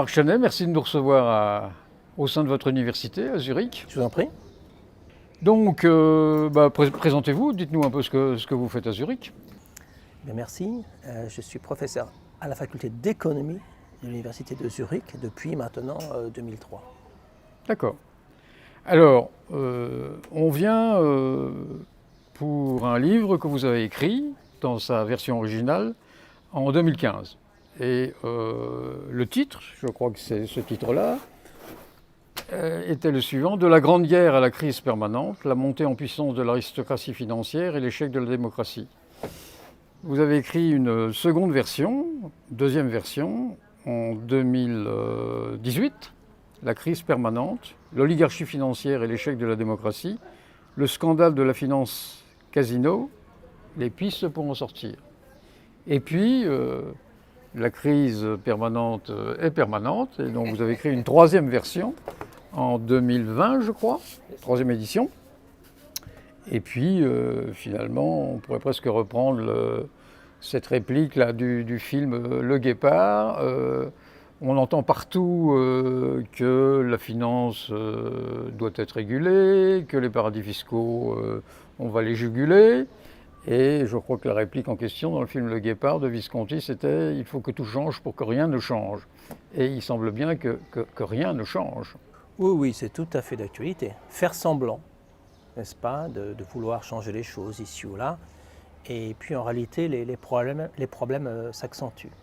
Jean-Marc Chanet, merci de nous recevoir au sein de votre université à Zurich. Je vous en prie. Donc, présentez-vous, dites-nous un peu ce que vous faites à Zurich. Bien, merci. Je suis professeur à la faculté d'économie de l'université de Zurich depuis maintenant 2003. D'accord. Alors, on vient pour un livre que vous avez écrit dans sa version originale en 2015. Et le titre, je crois que c'est ce titre-là, était le suivant: de la Grande Guerre à la crise permanente, la montée en puissance de l'aristocratie financière et l'échec de la démocratie. Vous avez écrit une seconde version, deuxième version, en 2018, la crise permanente, l'oligarchie financière et l'échec de la démocratie, le scandale de la finance casino, les pistes pour en sortir. Et puis, la crise permanente est permanente, et donc vous avez écrit une troisième version en 2020, je crois, troisième édition. Et puis, finalement, on pourrait presque reprendre cette réplique là du film Le Guépard. On entend partout que la finance doit être régulée, que les paradis fiscaux, on va les juguler. Et je crois que la réplique en question dans le film Le Guépard de Visconti, c'était « il faut que tout change pour que rien ne change ». Et il semble bien que rien ne change. Oui, c'est tout à fait d'actualité. Faire semblant, n'est-ce pas, de vouloir changer les choses ici ou là. Et puis en réalité, les problèmes s'accentuent.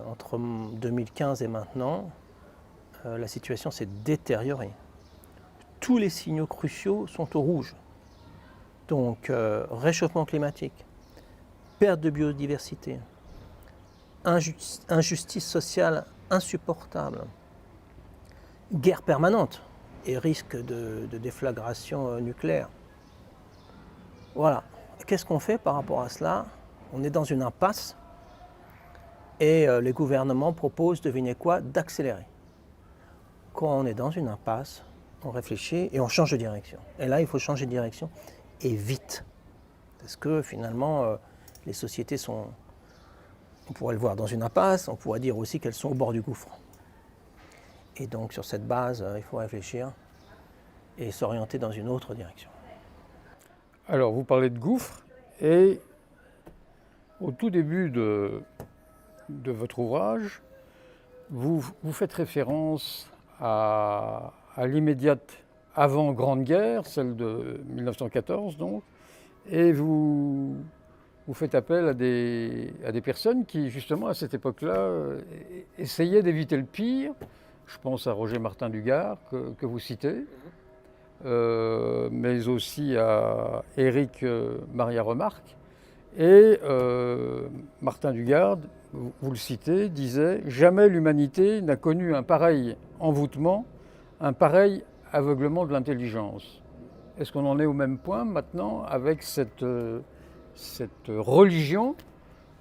Entre 2015 et maintenant, la situation s'est détériorée. Tous les signaux cruciaux sont au rouge. Donc, réchauffement climatique, perte de biodiversité, injustice sociale insupportable, guerre permanente et risque de déflagration nucléaire. Voilà. Qu'est-ce qu'on fait par rapport à cela? On est dans une impasse et les gouvernements proposent, devinez quoi, d'accélérer. Quand on est dans une impasse, on réfléchit et on change de direction. Et là, il faut changer de direction. Et vite. Parce que finalement, les sociétés sont, on pourrait le voir, dans une impasse, on pourrait dire aussi qu'elles sont au bord du gouffre. Et donc sur cette base, il faut réfléchir et s'orienter dans une autre direction. Alors vous parlez de gouffre, et au tout début de votre ouvrage, vous faites référence à l'immédiate avant-Grande Guerre, celle de 1914 donc, et vous faites appel à des personnes qui, justement, à cette époque-là, essayaient d'éviter le pire. Je pense à Roger Martin du Gard, que vous citez, mais aussi à Éric Maria Remarque. Et Martin du Gard, vous le citez, disait « Jamais l'humanité n'a connu un pareil envoûtement, un pareil aveuglement de l'intelligence ». Est-ce qu'on en est au même point maintenant avec cette religion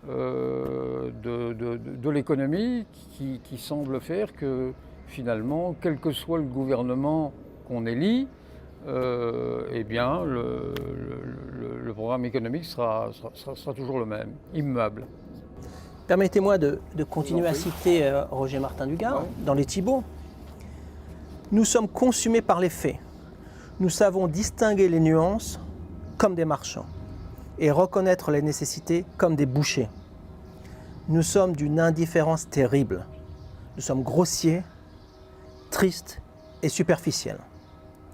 de l'économie qui semble faire que finalement, quel que soit le gouvernement qu'on élit, eh bien, le programme économique sera toujours le même, immuable. Permettez-moi de continuer à citer Roger Martin du Gard, dans Les Thibauts. Nous sommes consumés par les faits. Nous savons distinguer les nuances comme des marchands et reconnaître les nécessités comme des bouchers. Nous sommes d'une indifférence terrible. Nous sommes grossiers, tristes et superficiels.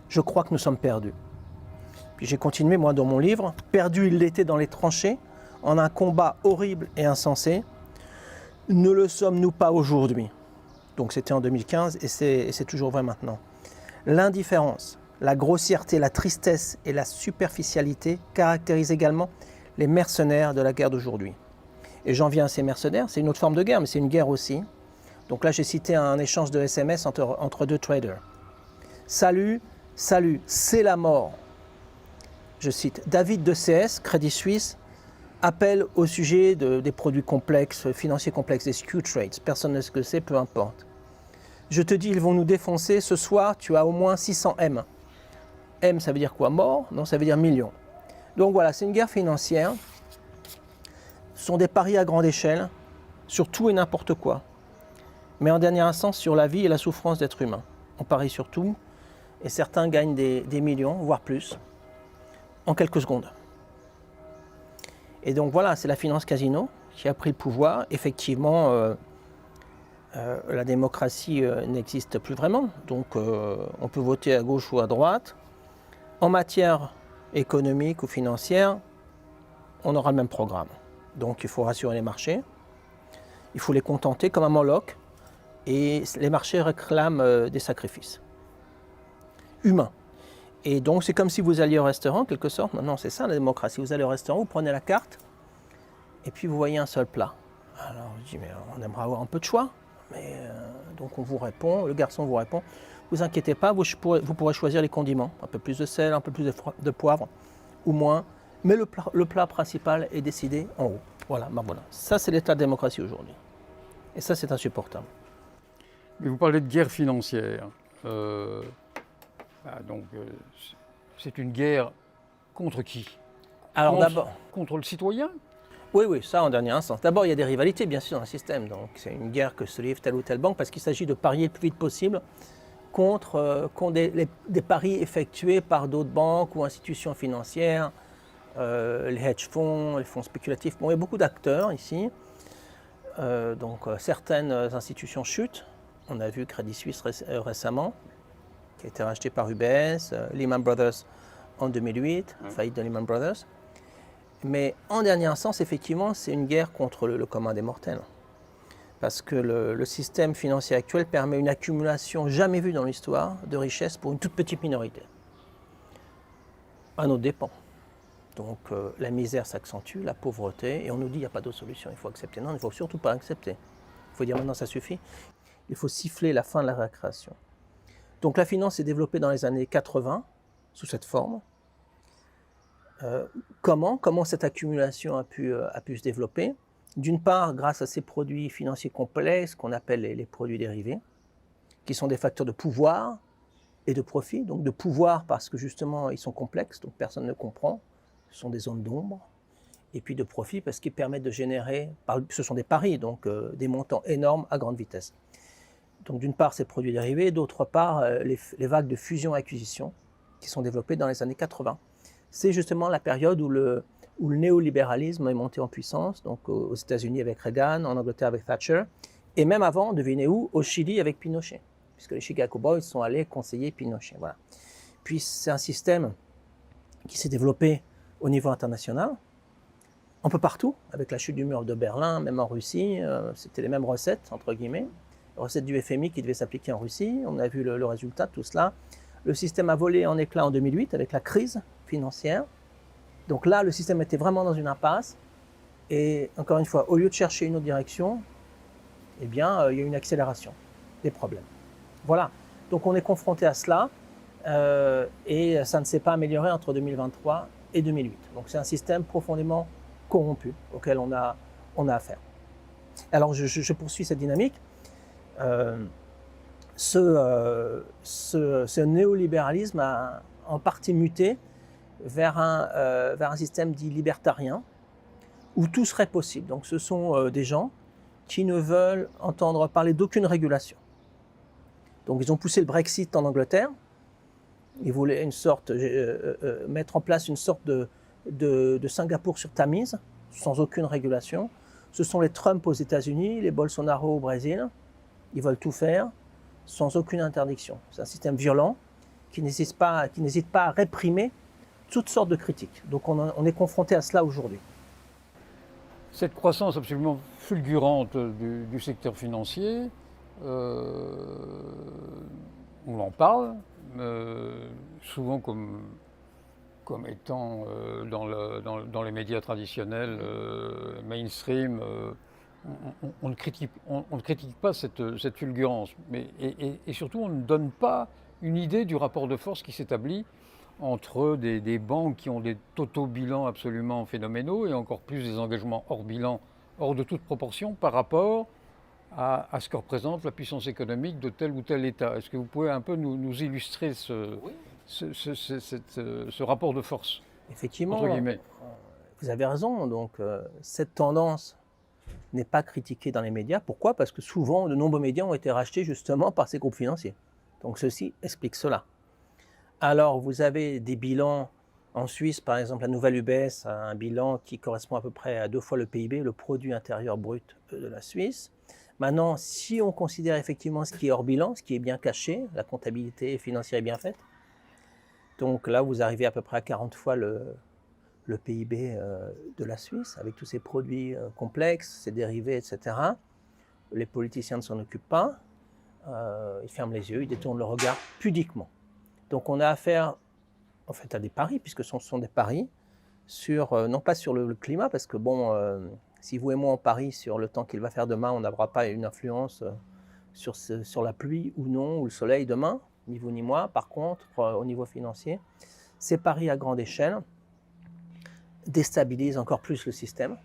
Je crois que nous sommes perdus. Puis j'ai continué, moi, dans mon livre. Perdu, il l'était dans les tranchées, en un combat horrible et insensé. Ne le sommes-nous pas aujourd'hui? Donc c'était en 2015 et c'est toujours vrai maintenant. L'indifférence, la grossièreté, la tristesse et la superficialité caractérisent également les mercenaires de la guerre d'aujourd'hui. Et j'en viens à ces mercenaires, c'est une autre forme de guerre, mais c'est une guerre aussi. Donc là, j'ai cité un échange de SMS entre deux traders. Salut, salut, c'est la mort. Je cite, David de CS, Crédit Suisse, appelle au sujet des produits complexes, financiers complexes, des skew trades. Personne ne sait ce que c'est, peu importe. Je te dis, ils vont nous défoncer. Ce soir, tu as au moins 600 M. M, ça veut dire quoi? Mort? Non, ça veut dire millions. Donc voilà, c'est une guerre financière. Ce sont des paris à grande échelle, sur tout et n'importe quoi. mais en dernière instance sur la vie et la souffrance d'êtres humains. On parie sur tout, et certains gagnent des millions, voire plus, en quelques secondes. Et donc voilà, c'est la finance casino qui a pris le pouvoir. Effectivement, la démocratie n'existe plus vraiment, donc on peut voter à gauche ou à droite. En matière économique ou financière, on aura le même programme. Donc il faut rassurer les marchés, il faut les contenter comme un Moloch, et les marchés réclament des sacrifices humains. Et donc c'est comme si vous alliez au restaurant, en quelque sorte. Maintenant c'est ça la démocratie, vous allez au restaurant, vous prenez la carte, et puis vous voyez un seul plat. Alors je dis, mais on aimerait avoir un peu de choix. Mais, donc on vous répond, le garçon vous répond, vous inquiétez pas, vous pourrez choisir les condiments, un peu plus de sel, un peu plus de poivre, ou moins, mais le plat principal est décidé en haut. Voilà, ben voilà. Ça c'est l'état de démocratie aujourd'hui. Et ça c'est insupportable. Mais vous parlez de guerre financière. C'est une guerre contre qui? Alors d'abord, contre le citoyen? oui, ça en dernière instance. D'abord, il y a des rivalités, bien sûr, dans le système. Donc, c'est une guerre que se livre telle ou telle banque parce qu'il s'agit de parier le plus vite possible contre des paris effectués par d'autres banques ou institutions financières, les hedge funds, les fonds spéculatifs. Bon, il y a beaucoup d'acteurs ici. Certaines institutions chutent. On a vu Crédit Suisse récemment, qui a été racheté par UBS, Lehman Brothers en 2008, faillite de Lehman Brothers. Mais en dernier instance, effectivement, c'est une guerre contre le commun des mortels. Parce que le système financier actuel permet une accumulation jamais vue dans l'histoire de richesses pour une toute petite minorité. À nos dépens. Donc la misère s'accentue, la pauvreté, et on nous dit qu'il n'y a pas d'autre solution, il faut accepter. Non, il ne faut surtout pas accepter. Il faut dire maintenant ça suffit. Il faut siffler la fin de la récréation. Donc la finance s'est développée dans les années 80 sous cette forme. Comment cette accumulation a pu se développer? D'une part, grâce à ces produits financiers complexes qu'on appelle les produits dérivés, qui sont des facteurs de pouvoir et de profit. Donc de pouvoir parce que justement ils sont complexes, donc personne ne comprend, ce sont des zones d'ombre. Et puis de profit parce qu'ils permettent de générer, ce sont des paris, donc des montants énormes à grande vitesse. Donc d'une part ces produits dérivés, d'autre part les vagues de fusion-acquisition qui sont développées dans les années 80. C'est justement la période où le néolibéralisme est monté en puissance, donc aux États-Unis avec Reagan, en Angleterre avec Thatcher, et même avant, devinez où, au Chili avec Pinochet, puisque les Chicago Boys sont allés conseiller Pinochet. Voilà. Puis c'est un système qui s'est développé au niveau international, un peu partout, avec la chute du mur de Berlin, même en Russie, c'était les mêmes recettes, entre guillemets, recettes du FMI qui devaient s'appliquer en Russie, on a vu le résultat de tout cela. Le système a volé en éclats en 2008 avec la crise financière. Donc là, le système était vraiment dans une impasse. Et encore une fois, au lieu de chercher une autre direction, eh bien, il y a une accélération des problèmes. Voilà. Donc on est confronté à cela et ça ne s'est pas amélioré entre 2023 et 2008. Donc c'est un système profondément corrompu auquel on a affaire. Alors je poursuis cette dynamique. Ce néolibéralisme a en partie muté vers un système dit libertarien, où tout serait possible. Donc ce sont des gens qui ne veulent entendre parler d'aucune régulation. Donc ils ont poussé le Brexit en Angleterre, ils voulaient mettre en place une sorte de Singapour sur Tamise, sans aucune régulation. Ce sont les Trump aux États-Unis, les Bolsonaro au Brésil, ils veulent tout faire sans aucune interdiction. C'est un système violent qui n'hésite pas à réprimer toutes sortes de critiques. Donc on est confronté à cela aujourd'hui. Cette croissance absolument fulgurante du secteur financier, on en parle, souvent comme étant dans les médias traditionnels, mainstream, on ne critique pas cette fulgurance, mais, et surtout on ne donne pas une idée du rapport de force qui s'établit entre des banques qui ont des totaux bilans absolument phénoménaux et encore plus des engagements hors bilan, hors de toute proportion par rapport à ce que représente la puissance économique de tel ou tel État. Est-ce que vous pouvez un peu nous illustrer ce rapport de force? Effectivement, entre guillemets. vous avez raison. Donc cette tendance n'est pas critiqué dans les médias. Pourquoi? Parce que souvent, de nombreux médias ont été rachetés justement par ces groupes financiers. Donc ceci explique cela. Alors vous avez des bilans en Suisse, par exemple la nouvelle UBS a un bilan qui correspond à peu près à 2 fois le PIB, le produit intérieur brut de la Suisse. Maintenant, si on considère effectivement ce qui est hors bilan, ce qui est bien caché, la comptabilité financière est bien faite, donc là vous arrivez à peu près à 40 fois le PIB de la Suisse, avec tous ces produits complexes, ces dérivés, etc. Les politiciens ne s'en occupent pas, ils ferment les yeux, ils détournent le regard pudiquement. Donc on a affaire en fait à des paris, puisque ce sont des paris, sur, non pas sur le climat, parce que bon, si vous et moi on parie sur le temps qu'il va faire demain, on n'aura pas une influence sur la pluie ou non, ou le soleil demain, ni vous ni moi. Par contre, au niveau financier, ces paris à grande échelle déstabilisent encore plus le système.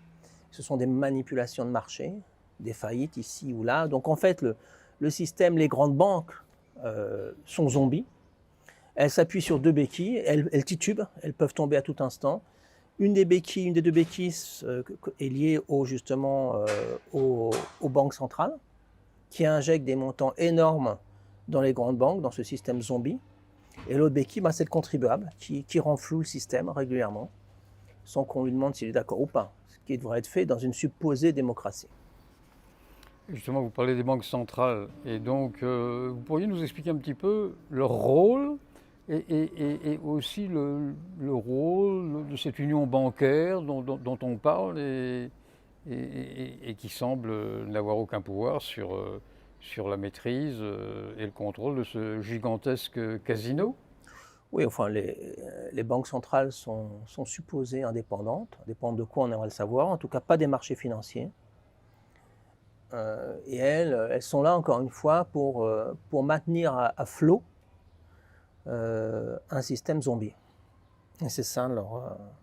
Ce sont des manipulations de marché, des faillites ici ou là. Donc en fait, le système, les grandes banques sont zombies. Elles s'appuient sur 2 béquilles, elles titubent, elles peuvent tomber à tout instant. Une des deux béquilles est liée justement aux banques centrales, qui injectent des montants énormes dans les grandes banques, dans ce système zombie. Et l'autre béquille, c'est le contribuable, qui renfloue le système régulièrement, sans qu'on lui demande s'il est d'accord ou pas, ce qui devrait être fait dans une supposée démocratie. Justement, vous parlez des banques centrales, et donc vous pourriez nous expliquer un petit peu leur rôle et aussi le rôle de cette union bancaire dont on parle et qui semble n'avoir aucun pouvoir sur la maîtrise et le contrôle de ce gigantesque casino? Oui, enfin, les banques centrales sont supposées indépendantes. Indépendantes de quoi, on aimerait le savoir. En tout cas, pas des marchés financiers. Et elles sont là, encore une fois, pour maintenir à flot un système zombie. Et c'est ça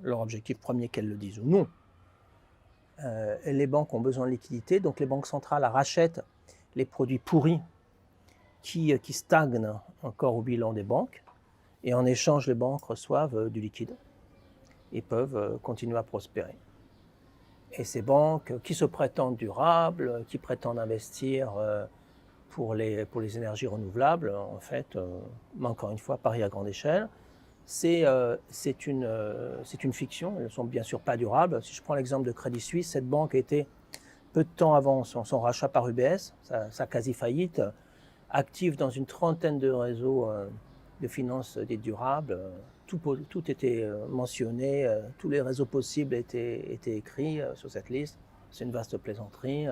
leur objectif premier, qu'elles le disent ou non. Les banques ont besoin de liquidité, donc les banques centrales rachètent les produits pourris qui stagnent encore au bilan des banques, et en échange, les banques reçoivent du liquide et peuvent continuer à prospérer. Et ces banques qui se prétendent durables, qui prétendent investir pour les énergies renouvelables, en fait, encore une fois, pari à grande échelle, c'est une fiction. Elles ne sont bien sûr pas durables. Si je prends l'exemple de Crédit Suisse, cette banque était, peu de temps avant son rachat par UBS, sa quasi-faillite, active dans une trentaine de réseaux de finances dites durables. Tout était mentionné, tous les réseaux possibles étaient écrits sur cette liste. C'est une vaste plaisanterie.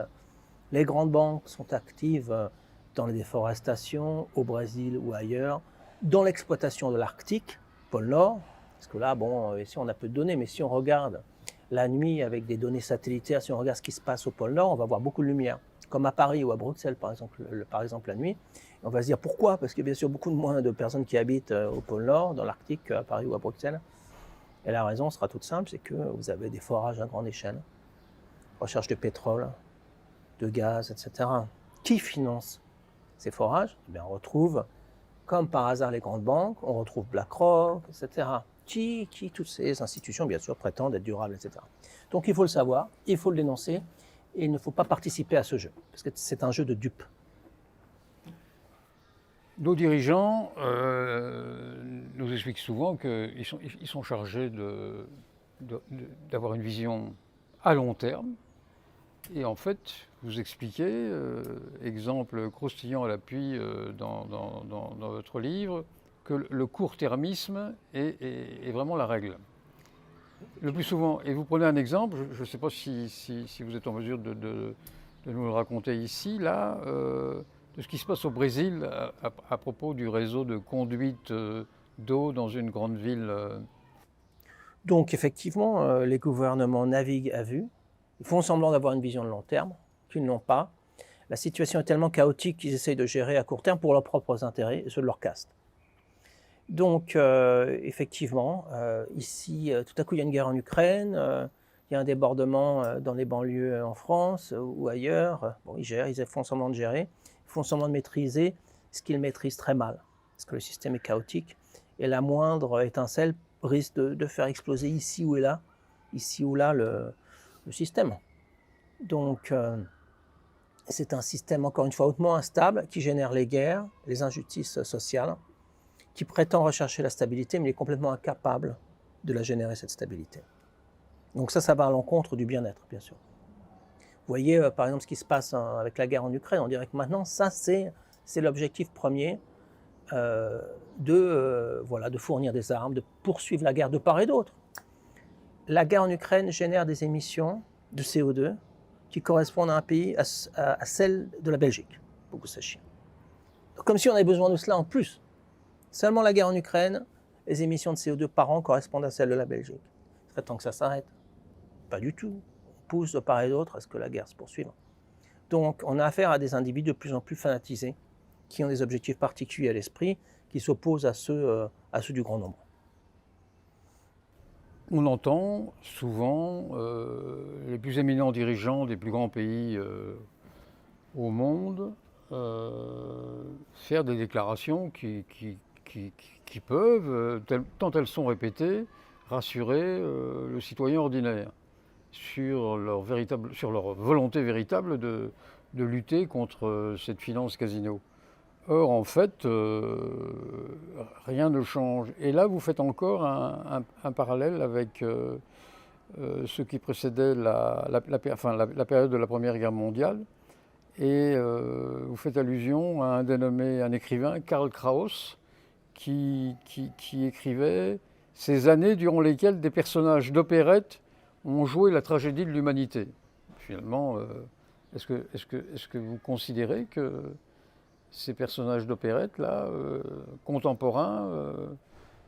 Les grandes banques sont actives dans les déforestations, au Brésil ou ailleurs, dans l'exploitation de l'Arctique, pôle Nord, parce que là, bon, ici on a peu de données, mais si on regarde la nuit avec des données satellitaires, si on regarde ce qui se passe au pôle Nord, on va voir beaucoup de lumière, comme à Paris ou à Bruxelles, par exemple la nuit. Et on va se dire pourquoi? Parce qu'il y a bien sûr beaucoup moins de personnes qui habitent au pôle Nord, dans l'Arctique, qu'à Paris ou à Bruxelles. Et la raison sera toute simple, c'est que vous avez des forages à grande échelle, recherche de pétrole, de gaz, etc. Qui finance ces forages? Eh bien, on retrouve, comme par hasard, les grandes banques, on retrouve BlackRock, etc. Qui, toutes ces institutions, bien sûr, prétendent être durables, etc. Donc il faut le savoir, il faut le dénoncer, et il ne faut pas participer à ce jeu, parce que c'est un jeu de dupes. Nos dirigeants nous expliquent souvent qu'ils sont chargés d'avoir une vision à long terme. Et en fait, vous expliquez, exemple croustillant à l'appui dans votre livre, que le court-termisme est vraiment la règle. Le plus souvent, et vous prenez un exemple, je ne sais pas si vous êtes en mesure de nous le raconter ici, là, de ce qui se passe au Brésil à propos du réseau de conduite d'eau dans une grande ville. Donc effectivement, les gouvernements naviguent à vue. Ils font semblant d'avoir une vision de long terme, qu'ils n'ont pas. La situation est tellement chaotique qu'ils essayent de gérer à court terme pour leurs propres intérêts et ceux de leur caste. Donc effectivement, ici, tout à coup, il y a une guerre en Ukraine, il y a un débordement dans les banlieues en France ou ailleurs. Bon, ils gèrent, ils font semblant de gérer, ils font semblant de maîtriser ce qu'ils maîtrisent très mal, parce que le système est chaotique, et la moindre étincelle risque de faire exploser ici ou là le système. Donc, c'est un système, encore une fois, hautement instable qui génère les guerres, les injustices sociales, qui prétend rechercher la stabilité, mais il est complètement incapable de la générer, cette stabilité. Donc ça va à l'encontre du bien-être, bien sûr. Vous voyez, par exemple, ce qui se passe avec la guerre en Ukraine, on dirait que maintenant, ça, c'est l'objectif premier de fournir des armes, de poursuivre la guerre de part et d'autre. La guerre en Ukraine génère des émissions de CO2 qui correspondent à un pays, à celle de la Belgique, pour que vous sachiez. Comme si on avait besoin de cela en plus. Seulement la guerre en Ukraine, les émissions de CO2 par an correspondent à celles de la Belgique. Il serait temps que ça s'arrête. Pas du tout. On pousse de part et d'autre à ce que la guerre se poursuive. Donc on a affaire à des individus de plus en plus fanatisés, qui ont des objectifs particuliers à l'esprit, qui s'opposent à ceux du grand nombre. On entend souvent les plus éminents dirigeants des plus grands pays au monde faire des déclarations qui peuvent, tant elles sont répétées, rassurer le citoyen ordinaire sur leur volonté véritable de lutter contre cette finance casino. Or, en fait, rien ne change. Et là, vous faites encore un parallèle avec ce qui précédait la période de la Première Guerre mondiale. Et vous faites allusion à un écrivain, Karl Kraus, qui écrivait ces années durant lesquelles des personnages d'opérette ont joué la tragédie de l'humanité. Finalement, est-ce que vous considérez que ces personnages d'opérette, là, contemporains,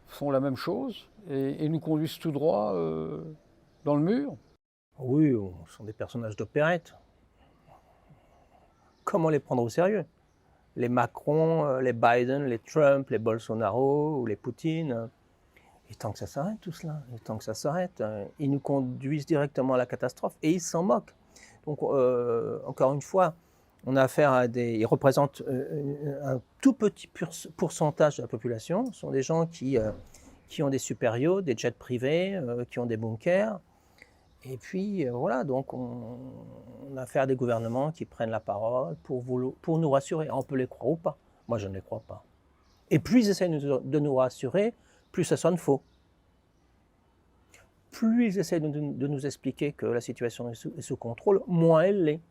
font la même chose et nous conduisent tout droit dans le mur? Oui, ce sont des personnages d'opérette. Comment les prendre au sérieux? Les Macron, les Biden, les Trump, les Bolsonaro ou les Poutine. Et tant que ça s'arrête tout cela, et tant que ça s'arrête, ils nous conduisent directement à la catastrophe et ils s'en moquent. Donc encore une fois, on a affaire à ils représentent un tout petit pourcentage de la population. Ce sont des gens qui ont des super yachts, des jets privés, qui ont des bunkers. Et puis voilà, donc on a affaire à des gouvernements qui prennent la parole pour nous rassurer. On peut les croire ou pas. Moi, je ne les crois pas. Et plus ils essaient de nous rassurer, plus ça sonne faux. Plus ils essaient de nous expliquer que la situation est sous contrôle, moins elle l'est.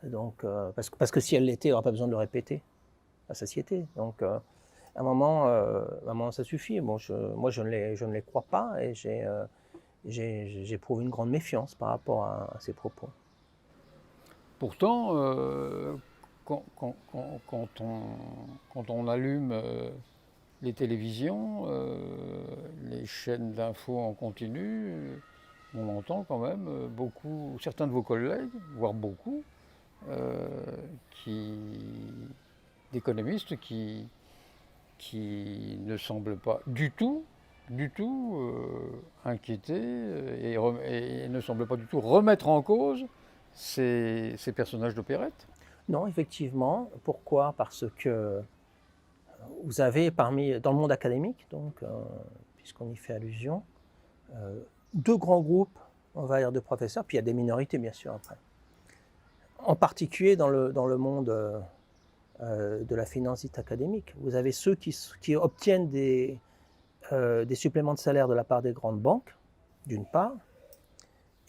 Donc, parce que si elle l'était, il n'y aurait pas besoin de le répéter, la satiété. Donc, à un moment, ça suffit. Bon, moi, je ne les crois pas et j'éprouve une grande méfiance par rapport à ces propos. Pourtant, quand on allume les télévisions, les chaînes d'infos en continu, on entend quand même certains de vos collègues, voire beaucoup, d'économistes qui ne semblent pas du tout inquiétés et ne semblent pas du tout remettre en cause ces personnages d'opérette. Non, effectivement. Pourquoi? Parce que vous avez dans le monde académique, donc, puisqu'on y fait allusion, deux grands groupes, on va dire, de professeurs, puis il y a des minorités bien sûr après. En particulier dans le monde de la finance dite académique. Vous avez ceux qui obtiennent des suppléments de salaire de la part des grandes banques, d'une part,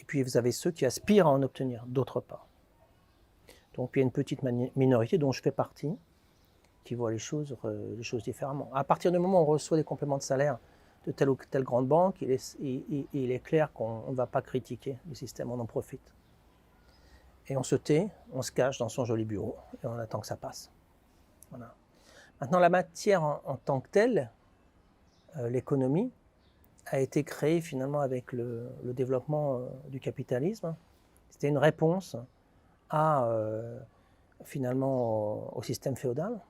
et puis vous avez ceux qui aspirent à en obtenir, d'autre part. Donc il y a une petite minorité dont je fais partie, qui voit les choses différemment. À partir du moment où on reçoit des compléments de salaire de telle ou telle grande banque, il est clair qu'on ne va pas critiquer le système, on en profite. Et on se tait, on se cache dans son joli bureau, et on attend que ça passe. Voilà. Maintenant, la matière en tant que telle, l'économie, a été créée finalement avec le développement du capitalisme. C'était une réponse finalement au système féodal.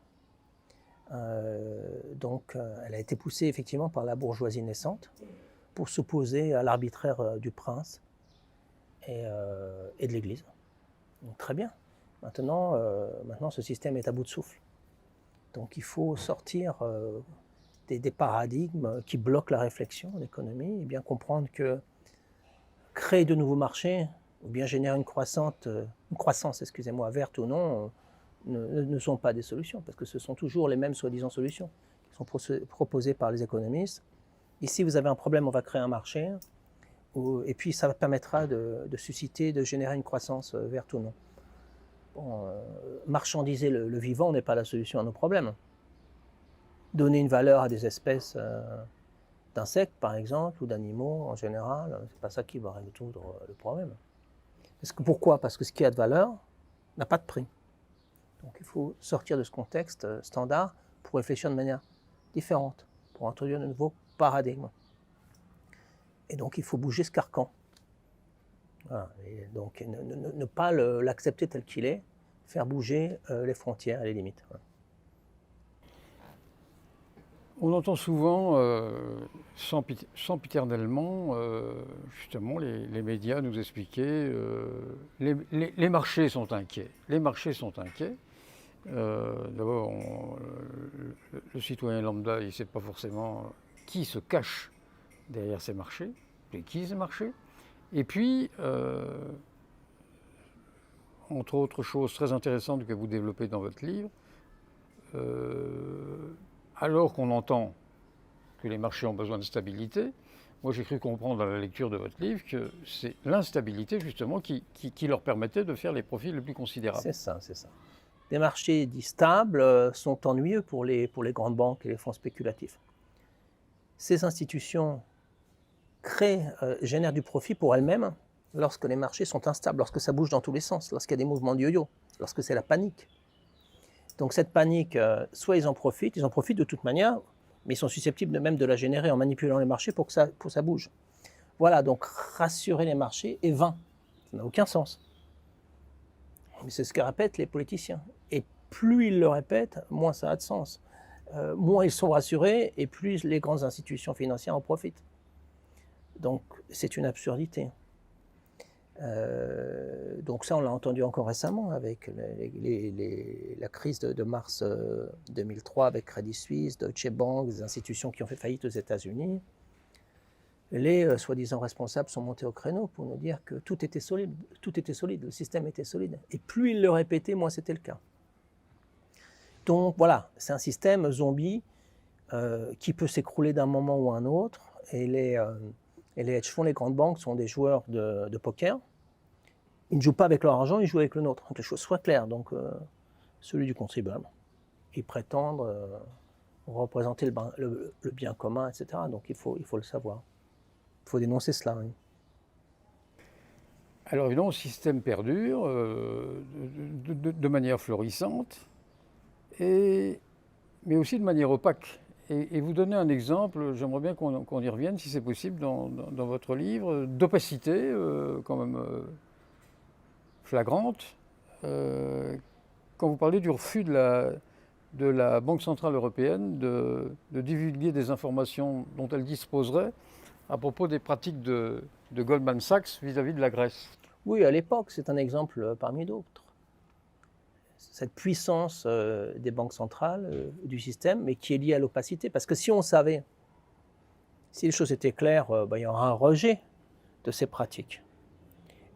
Donc, elle a été poussée effectivement par la bourgeoisie naissante pour s'opposer à l'arbitraire du prince et de l'Église. Donc, très bien. Maintenant, ce système est à bout de souffle. Donc, il faut sortir des paradigmes qui bloquent la réflexion en économie et bien comprendre que créer de nouveaux marchés, ou bien générer une croissance, excusez-moi, verte ou non, ne sont pas des solutions, parce que ce sont toujours les mêmes soi-disant solutions qui sont proposées par les économistes. Ici, vous avez un problème, on va créer un marché, et puis ça permettra de susciter, de générer une croissance verte ou non. Bon, marchandiser le vivant n'est pas la solution à nos problèmes. Donner une valeur à des espèces d'insectes, par exemple, ou d'animaux en général, c'est pas ça qui va résoudre le problème. Pourquoi? Parce que ce qui a de valeur n'a pas de prix. Donc il faut sortir de ce contexte standard pour réfléchir de manière différente, pour introduire de nouveaux paradigmes. Et donc il faut bouger ce carcan. Voilà. Et donc ne pas l'accepter tel qu'il est, faire bouger les frontières et les limites. Voilà. On entend souvent, sempiternellement, justement, les médias nous expliquer les marchés sont inquiets. Les marchés sont inquiets. D'abord, le citoyen lambda, il ne sait pas forcément qui se cache derrière ces marchés, et qui ces marchés. Et puis, entre autres choses très intéressantes que vous développez dans votre livre, alors qu'on entend que les marchés ont besoin de stabilité, moi j'ai cru comprendre à la lecture de votre livre que c'est l'instabilité justement qui leur permettait de faire les profits les plus considérables. C'est ça, c'est ça. Des marchés dits stables sont ennuyeux pour les grandes banques et les fonds spéculatifs. Ces institutions génèrent du profit pour elles-mêmes lorsque les marchés sont instables, lorsque ça bouge dans tous les sens, lorsqu'il y a des mouvements de yo-yo, lorsque c'est la panique. Donc cette panique, soit ils en profitent de toute manière, mais ils sont susceptibles même de la générer en manipulant les marchés pour que ça bouge. Voilà, donc rassurer les marchés est vain, ça n'a aucun sens. Mais c'est ce que répètent les politiciens. Et plus ils le répètent, moins ça a de sens. Moins ils sont rassurés et plus les grandes institutions financières en profitent. Donc c'est une absurdité. Donc ça, on l'a entendu encore récemment avec la crise de mars 2003 avec Credit Suisse, Deutsche Bank, des institutions qui ont fait faillite aux États-Unis. Les soi-disant responsables sont montés au créneau pour nous dire que tout était solide, le système était solide. Et plus ils le répétaient, moins c'était le cas. Donc voilà, c'est un système zombie qui peut s'écrouler d'un moment ou à un autre. Et les hedge funds, les grandes banques sont des joueurs de poker. Ils ne jouent pas avec leur argent, ils jouent avec le nôtre. Que les choses soient claires, donc celui du contribuable. Ils prétendent représenter le bien commun, etc. Donc il faut le savoir. Il faut dénoncer cela. Oui. Alors évidemment, le système perdure de manière florissante, mais aussi de manière opaque. Et vous donnez un exemple, j'aimerais bien qu'on y revienne, si c'est possible, dans votre livre, d'opacité quand même flagrante, quand vous parlez du refus de la Banque Centrale Européenne de divulguer des informations dont elle disposerait à propos des pratiques de Goldman Sachs vis-à-vis de la Grèce. Oui, à l'époque, c'est un exemple parmi d'autres. Cette puissance des banques centrales, du système, mais qui est liée à l'opacité. Parce que si on savait, si les choses étaient claires, il y aura un rejet de ces pratiques.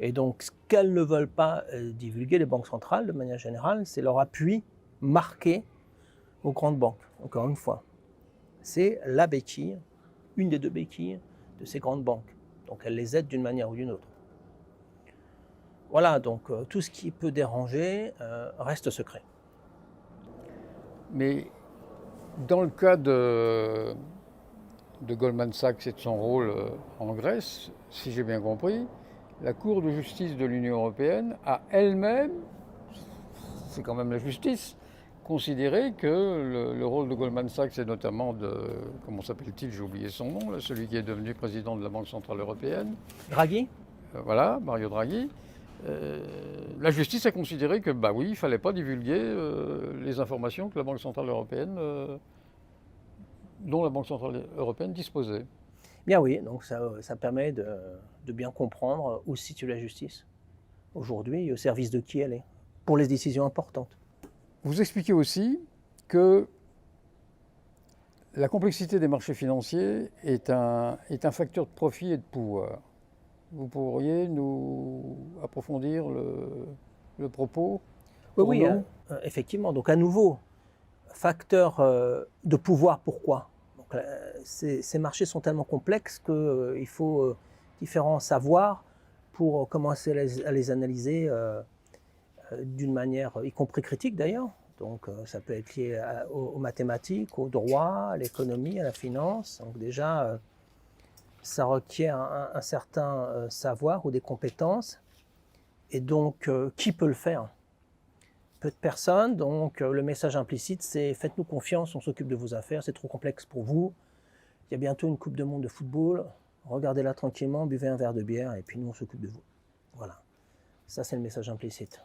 Et donc, ce qu'elles ne veulent pas divulguer, les banques centrales, de manière générale, c'est leur appui marqué aux grandes banques. Encore une fois, c'est la béquille, une des deux béquilles de ces grandes banques. Donc, elles les aident d'une manière ou d'une autre. Voilà, donc tout ce qui peut déranger reste secret. Mais dans le cas de Goldman Sachs et de son rôle en Grèce, si j'ai bien compris, la Cour de justice de l'Union européenne a elle-même, c'est quand même la justice, considéré que le rôle de Goldman Sachs et notamment comment s'appelle-t-il, j'ai oublié son nom, là, celui qui est devenu président de la Banque Centrale Européenne. Draghi ? Voilà, Mario Draghi. La justice a considéré que, bah oui, il ne fallait pas divulguer les informations que la Banque Centrale Européenne, dont la Banque Centrale Européenne disposait. Bien oui, donc ça permet de bien comprendre où se situe la justice aujourd'hui et au service de qui elle est, pour les décisions importantes. Vous expliquez aussi que la complexité des marchés financiers est un facteur de profit et de pouvoir. Vous pourriez nous approfondir le propos Oui, pour oui, nous? effectivement. Donc à nouveau, facteur de pouvoir, pourquoi? Donc, ces marchés sont tellement complexes qu'il faut différents savoirs pour commencer à les analyser d'une manière, y compris critique d'ailleurs. Donc ça peut être lié aux mathématiques, au droit, à l'économie, à la finance. Donc déjà, ça requiert un certain savoir ou des compétences. Et donc, qui peut le faire? Peu de personnes. Donc le message implicite, c'est faites-nous confiance, on s'occupe de vos affaires, c'est trop complexe pour vous. Il y a bientôt une Coupe du Monde de football. Regardez-la tranquillement, buvez un verre de bière et puis nous, on s'occupe de vous. Voilà. Ça, c'est le message implicite.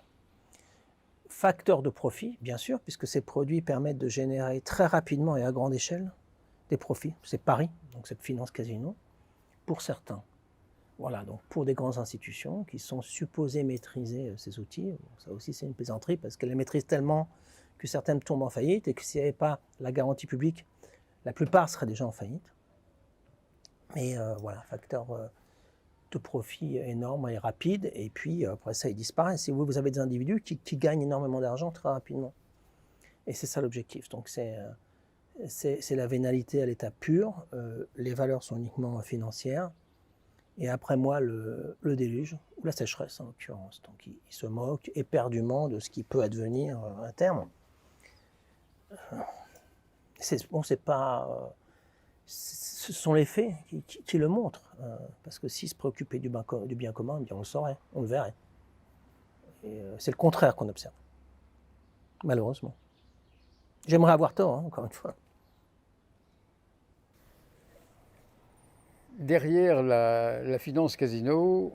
Facteur de profit, bien sûr, puisque ces produits permettent de générer très rapidement et à grande échelle des profits. C'est Paris, donc cette finance casino, pour certains. Voilà, donc pour des grandes institutions qui sont supposées maîtriser ces outils, ça aussi c'est une plaisanterie parce qu'elles les maîtrisent tellement que certaines tombent en faillite et que s'il n'y avait pas la garantie publique, la plupart seraient déjà en faillite. Mais voilà, facteur de profit énorme et rapide, et puis après ça, il disparaît. Si vous avez des individus qui gagnent énormément d'argent très rapidement. Et c'est ça l'objectif. Donc c'est la vénalité à l'état pur. Les valeurs sont uniquement financières. Et après moi, le déluge, ou la sécheresse en l'occurrence. Donc il se moque éperdument de ce qui peut advenir à terme. Bon, c'est pas... ce sont les faits qui le montrent. Parce que s'ils se préoccupaient du bien commun, bien on le saurait, on le verrait. Et c'est le contraire qu'on observe, malheureusement. J'aimerais avoir tort, hein, encore une fois. Derrière la finance casino,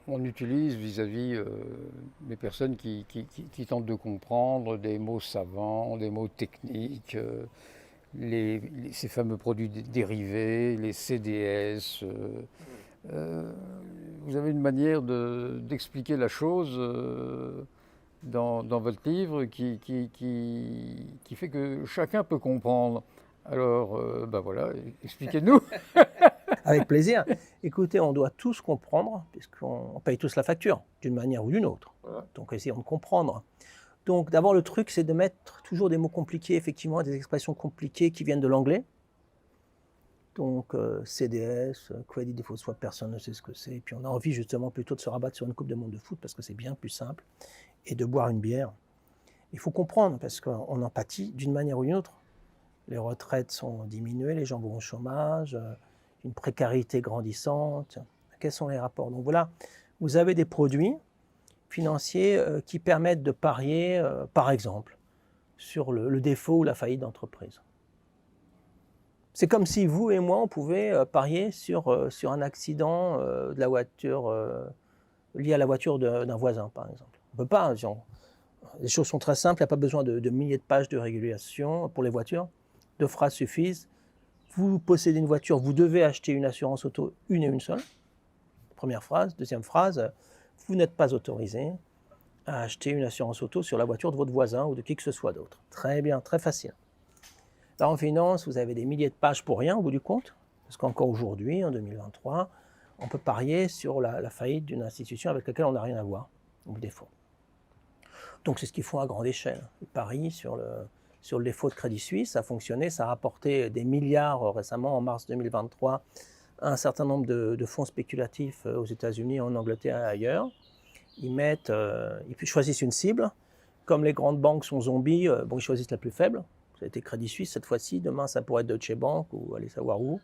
on utilise vis-à-vis des personnes qui tentent de comprendre des mots savants, des mots techniques, ces fameux produits dérivés, les CDS. Vous avez une manière d'expliquer la chose dans votre livre qui fait que chacun peut comprendre. Alors, ben voilà, expliquez-nous. Avec plaisir. Écoutez, on doit tous comprendre, puisqu'on paye tous la facture, d'une manière ou d'une autre. Voilà. Donc, essayons de comprendre. Donc, d'abord, le truc, c'est de mettre toujours des mots compliqués, effectivement, des expressions compliquées qui viennent de l'anglais. Donc, CDS, Credit Default Swap, personne ne sait ce que c'est. Et puis, on a envie, justement, plutôt de se rabattre sur une Coupe du Monde de foot, parce que c'est bien plus simple, et de boire une bière. Il faut comprendre, parce qu'on en pâtit d'une manière ou d'une autre. Les retraites sont diminuées, les gens vont au chômage, une précarité grandissante. Quels sont les rapports? Donc voilà, vous avez des produits financiers qui permettent de parier, par exemple, sur le défaut ou la faillite d'entreprise. C'est comme si vous et moi, on pouvait parier sur un accident de la voiture, lié à la voiture d'un voisin, par exemple. On ne peut pas. Les choses sont très simples, il n'y a pas besoin de milliers de pages de régulation pour les voitures. 2 phrases suffisent. Vous possédez une voiture, vous devez acheter une assurance auto, une et une seule. Première phrase. Deuxième phrase, vous n'êtes pas autorisé à acheter une assurance auto sur la voiture de votre voisin ou de qui que ce soit d'autre. Très bien, très facile. Là, en finance, vous avez des milliers de pages pour rien au bout du compte, parce qu'encore aujourd'hui, en 2023, on peut parier sur la faillite d'une institution avec laquelle on n'a rien à voir, ou défaut. Donc c'est ce qu'ils font à grande échelle. Ils parient sur le défaut de Crédit Suisse, ça a fonctionné, ça a rapporté des milliards récemment, en mars 2023, à un certain nombre de fonds spéculatifs aux États-Unis, en Angleterre et ailleurs. Ils choisissent une cible. Comme les grandes banques sont zombies, ils choisissent la plus faible. Ça a été Crédit Suisse cette fois-ci, demain ça pourrait être Deutsche Bank ou allez savoir où.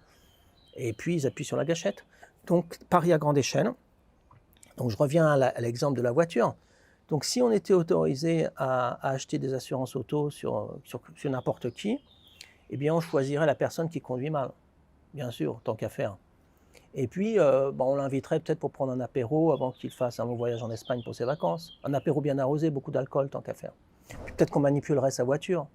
Et puis ils appuient sur la gâchette. Donc pari à grande échelle. Donc je reviens à l'exemple de la voiture. Donc si on était autorisé à acheter des assurances auto sur n'importe qui, eh bien on choisirait la personne qui conduit mal, bien sûr, tant qu'à faire. Et puis on l'inviterait peut-être pour prendre un apéro avant qu'il fasse un long voyage en Espagne pour ses vacances. Un apéro bien arrosé, beaucoup d'alcool, tant qu'à faire. Puis peut-être qu'on manipulerait sa voiture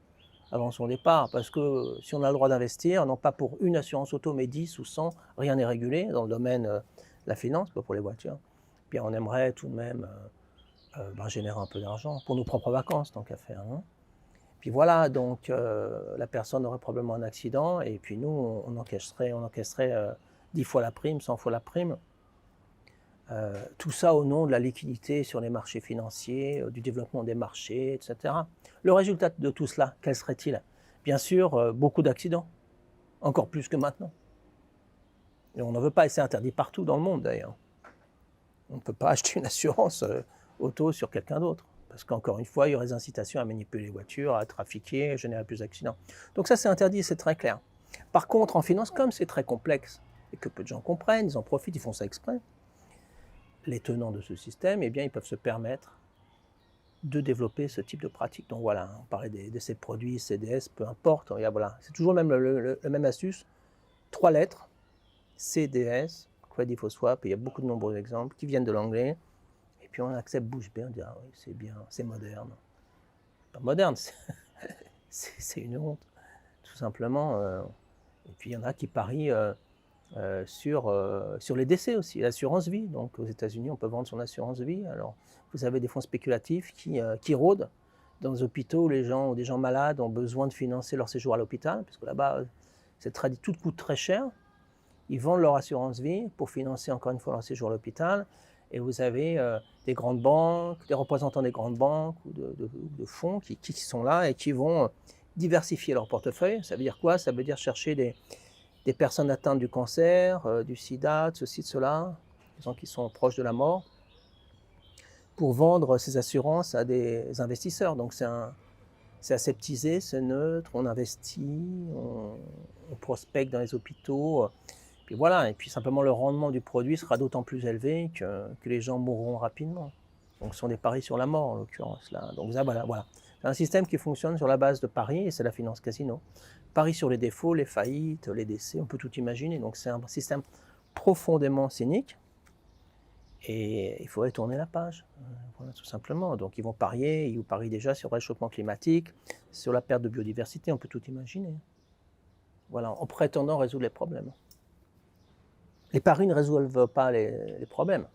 avant son départ, parce que si on a le droit d'investir, non pas pour une assurance auto, mais 10 ou 100, rien n'est régulé dans le domaine de la finance, pas pour les voitures. Puis on aimerait tout de même générer un peu d'argent pour nos propres vacances, tant qu'à faire. Hein. Puis voilà, donc la personne aurait probablement un accident, et puis nous, on encaisserait 10 fois la prime, 100 fois la prime. Tout ça au nom de la liquidité sur les marchés financiers, du développement des marchés, etc. Le résultat de tout cela, quel serait-il? Bien sûr, beaucoup d'accidents, encore plus que maintenant. Et on n'en veut pas, et c'est interdit partout dans le monde d'ailleurs. On ne peut pas acheter une assurance auto sur quelqu'un d'autre, parce qu'encore une fois, il y aurait des incitations à manipuler les voitures, à trafiquer, à générer plus d'accidents. Donc ça, c'est interdit, c'est très clair. Par contre, en finance, comme c'est très complexe, et que peu de gens comprennent, ils en profitent, ils font ça exprès, les tenants de ce système, eh bien, ils peuvent se permettre de développer ce type de pratique. Donc voilà, on parlait de ces produits CDS, peu importe, regarde, voilà. C'est toujours le même astuce, 3 lettres, CDS, Credit for Swap, et il y a beaucoup de nombreux exemples qui viennent de l'anglais, et puis on accepte bouche bée, on dit ah oui, c'est bien, c'est moderne. Pas moderne, c'est une honte, tout simplement. Et puis il y en a qui parient sur les décès aussi, l'assurance vie. Donc aux États-Unis, on peut vendre son assurance vie. Alors vous avez des fonds spéculatifs qui rôdent dans les hôpitaux où des gens malades ont besoin de financer leur séjour à l'hôpital, parce que là-bas, tout coûte très cher. Ils vendent leur assurance vie pour financer encore une fois leur séjour à l'hôpital. Et vous avez des grandes banques, des représentants des grandes banques ou de fonds qui sont là et qui vont diversifier leur portefeuille. Ça veut dire quoi? Ça veut dire chercher des personnes atteintes du cancer, du sida, de ceci, de cela, des gens qui sont proches de la mort, pour vendre ces assurances à des investisseurs. Donc c'est aseptisé, c'est neutre, on investit, on prospecte dans les hôpitaux. Puis voilà, et puis simplement le rendement du produit sera d'autant plus élevé que les gens mourront rapidement. Donc ce sont des paris sur la mort en l'occurrence là. Donc voilà. C'est un système qui fonctionne sur la base de paris, et c'est la finance casino. Paris sur les défauts, les faillites, les décès, on peut tout imaginer. Donc c'est un système profondément cynique, et il faudrait tourner la page, voilà, tout simplement. Donc ils vont parier, ils parient déjà sur le réchauffement climatique, sur la perte de biodiversité, on peut tout imaginer. Voilà, en prétendant résoudre les problèmes. Les paris ne résolvent pas les problèmes.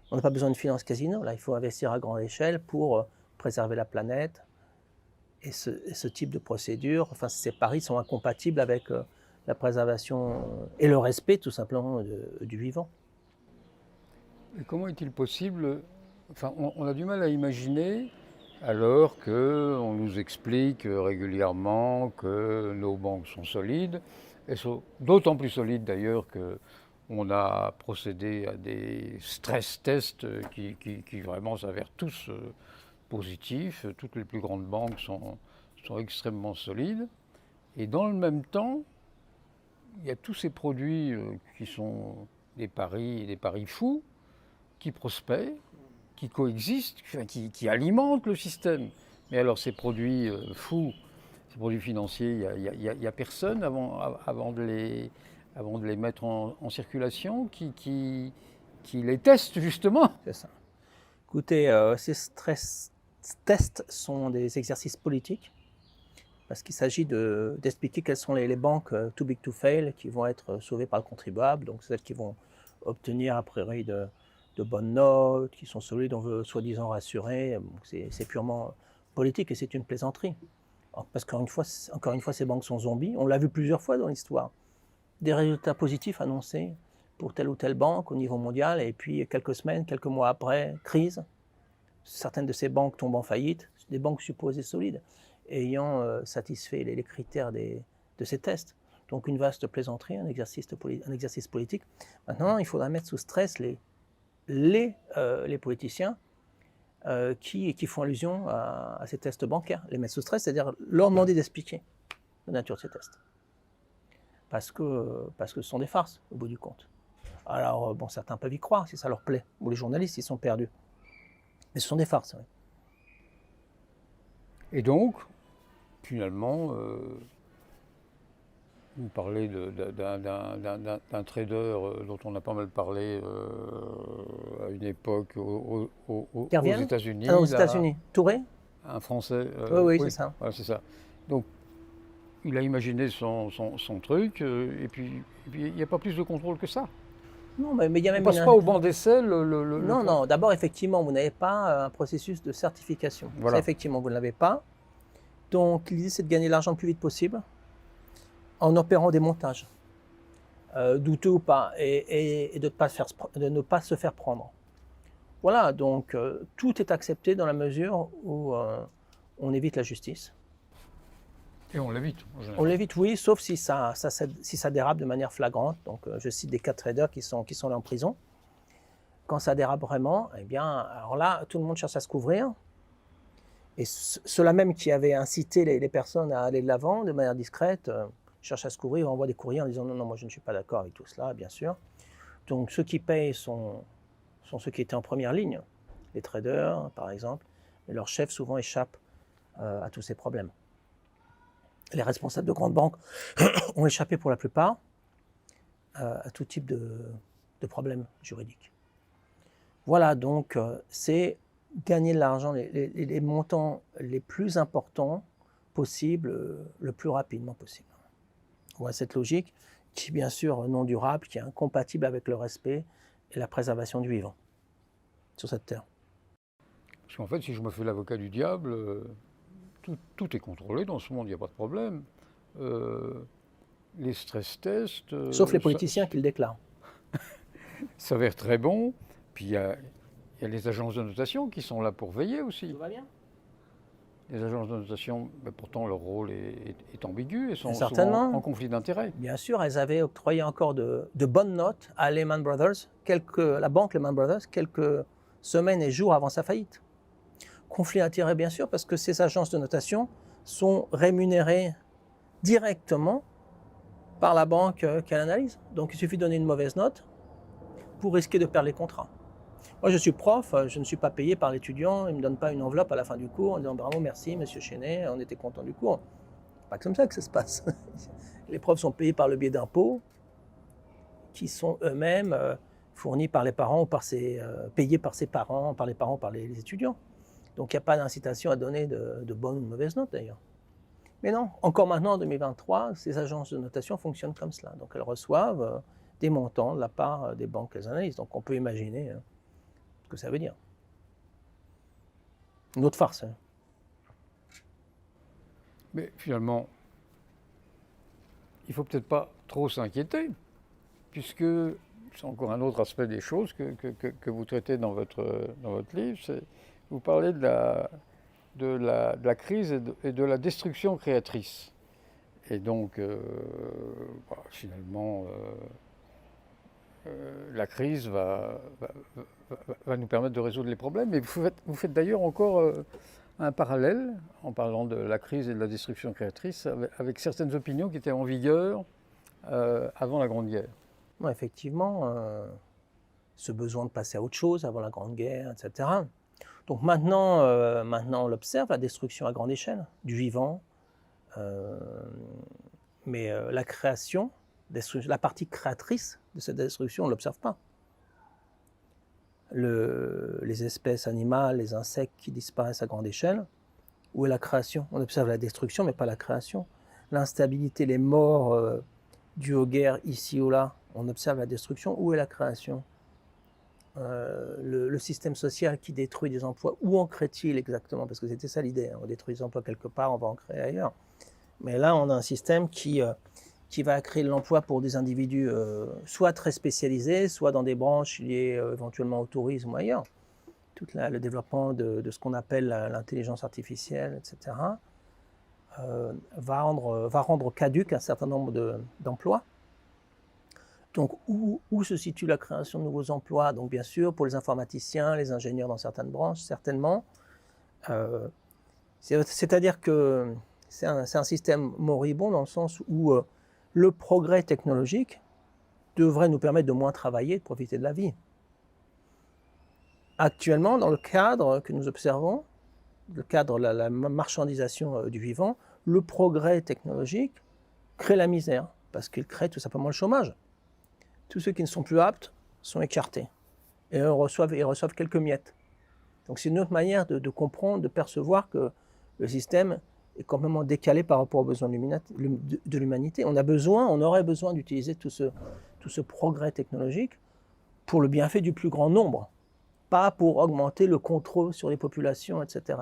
On n'a pas besoin de finance casino, là il faut investir à grande échelle pour préserver la planète. Et ce type de procédure, enfin ces paris sont incompatibles avec la préservation et le respect tout simplement du vivant. Et comment est-il possible, enfin on a du mal à imaginer, alors qu'on nous explique régulièrement que nos banques sont solides, elles sont d'autant plus solides d'ailleurs qu'on a procédé à des stress tests qui vraiment s'avèrent tous positifs. Toutes les plus grandes banques sont extrêmement solides. Et dans le même temps, il y a tous ces produits qui sont des paris fous, qui prospèrent, qui coexistent, qui alimentent le système. Mais alors ces produits fous, ces produits financiers, il n'y a personne avant de les mettre en circulation qui les teste justement. C'est ça. Écoutez, ces stress tests sont des exercices politiques, parce qu'il s'agit d'expliquer quelles sont les banques too big to fail qui vont être sauvées par le contribuable, donc celles qui vont obtenir a priori de bonnes notes, qui sont solides, on veut soi-disant rassurer. C'est purement politique et c'est une plaisanterie. Parce qu'encore une fois, ces banques sont zombies. On l'a vu plusieurs fois dans l'histoire. Des résultats positifs annoncés pour telle ou telle banque au niveau mondial, et puis quelques semaines, quelques mois après, crise. Certaines de ces banques tombent en faillite, des banques supposées solides, ayant satisfait les critères de ces tests. Donc une vaste plaisanterie, un exercice politique. Maintenant, il faudra mettre sous stress les politiciens qui font allusion à ces tests bancaires. Les mettre sous stress, c'est-à-dire leur demander d'expliquer la nature de ces tests. Parce que ce sont des farces, au bout du compte. Alors, bon, certains peuvent y croire, si ça leur plaît. Ou les journalistes, ils sont perdus. Mais ce sont des farces, oui. Et donc, finalement, vous parlez d'un trader dont on a pas mal parlé à une époque aux États-Unis. Ah non, aux États-Unis. Touré ? Un Français. Oui, c'est ça. Voilà, c'est ça. Donc, il a imaginé son truc, et puis il n'y a pas plus de contrôle que ça. Non, mais il y a même. On ne passe pas au banc d'essai Non, d'abord, effectivement, vous n'avez pas un processus de certification. Voilà. Ça, effectivement, vous ne l'avez pas. Donc, l'idée, c'est de gagner l'argent le plus vite possible en opérant des montages, douteux ou pas, et de ne pas se faire prendre. Voilà, donc tout est accepté dans la mesure où on évite la justice. Et on l'évite, en On général. l'évite, oui, sauf si ça dérape de manière flagrante. Donc je cite des cas de traders qui sont là en prison. Quand ça dérape vraiment, eh bien, alors là, tout le monde cherche à se couvrir. Et ceux-là même qui avaient incité les personnes à aller de l'avant de manière discrète, cherchent à se couvrir, envoient des courriers en disant non, non, moi je ne suis pas d'accord avec tout cela, bien sûr. Donc ceux qui payent sont ceux qui étaient en première ligne, les traders par exemple, mais leurs chefs souvent échappent à tous ces problèmes. Les responsables de grandes banques ont échappé pour la plupart à tout type de problèmes juridiques. Voilà, donc c'est gagner de l'argent, les montants les plus importants possibles, le plus rapidement possible. Voilà cette logique qui est bien sûr non durable, qui est incompatible avec le respect et la préservation du vivant sur cette terre. Parce qu'en fait, si je me fais l'avocat du diable, tout est contrôlé dans ce monde, il n'y a pas de problème. Les stress tests... Sauf les politiciens qui le déclarent. S'avèrent très bons. Puis il y a les agences de notation qui sont là pour veiller aussi. Tout va bien ? Les agences de notation, ben pourtant leur rôle est ambigu et sont Certainement. souvent en conflit d'intérêts. Bien sûr, elles avaient octroyé encore de bonnes notes à Lehman Brothers, la banque Lehman Brothers, quelques semaines et jours avant sa faillite. Conflit d'intérêts, bien sûr, parce que ces agences de notation sont rémunérées directement par la banque qu'elle analyse. Donc il suffit de donner une mauvaise note pour risquer de perdre les contrats. Moi, je suis prof, je ne suis pas payé par l'étudiant, il ne me donne pas une enveloppe à la fin du cours en disant bravo, merci, monsieur Chenet, on était content du cours. C'est pas comme ça que ça se passe. Les profs sont payés par le biais d'impôts qui sont eux-mêmes fournis par les parents ou payés par ses parents, par les parents, par les étudiants. Donc il n'y a pas d'incitation à donner de bonnes ou de mauvaises notes d'ailleurs. Mais non, encore maintenant en 2023, ces agences de notation fonctionnent comme cela. Donc elles reçoivent des montants de la part des banques qu'elles analysent. Donc on peut imaginer ce que ça veut dire. Une autre farce. Hein. Mais finalement, il ne faut peut-être pas trop s'inquiéter, puisque c'est encore un autre aspect des choses que vous traitez dans votre livre. Vous parlez de la crise et de la destruction créatrice. Et donc, finalement, la crise va nous permettre de résoudre les problèmes. Et vous faites d'ailleurs encore un parallèle, en parlant de la crise et de la destruction créatrice, avec certaines opinions qui étaient en vigueur avant la Grande Guerre. Ouais, effectivement, ce besoin de passer à autre chose avant la Grande Guerre, etc. Donc maintenant, on l'observe, la destruction à grande échelle du vivant, mais la création, la partie créatrice de cette destruction, on ne l'observe pas. Les espèces animales, les insectes qui disparaissent à grande échelle, où est la création? On observe la destruction, mais pas la création. L'instabilité, les morts dues aux guerres ici ou là, on observe la destruction, où est la création? Le système social qui détruit des emplois, où en crée-t-il exactement? Parce que c'était ça l'idée, hein. On détruit des emplois quelque part, on va en créer ailleurs. Mais là, on a un système qui va créer de l'emploi pour des individus soit très spécialisés, soit dans des branches liées éventuellement au tourisme ou ailleurs. Tout le développement de ce qu'on appelle l'intelligence artificielle, etc., va rendre caduque un certain nombre d'emplois. Donc, où se situe la création de nouveaux emplois? Donc, bien sûr, pour les informaticiens, les ingénieurs dans certaines branches, certainement. C'est-à-dire que c'est un système moribond dans le sens où le progrès technologique devrait nous permettre de moins travailler, de profiter de la vie. Actuellement, dans le cadre que nous observons, le cadre de la marchandisation du vivant, le progrès technologique crée la misère, parce qu'il crée tout simplement le chômage. Tous ceux qui ne sont plus aptes sont écartés. Et ils reçoivent quelques miettes. Donc c'est une autre manière de comprendre, de percevoir que le système est complètement décalé par rapport aux besoins de l'humanité. On aurait besoin d'utiliser tout ce progrès technologique pour le bienfait du plus grand nombre, pas pour augmenter le contrôle sur les populations, etc.,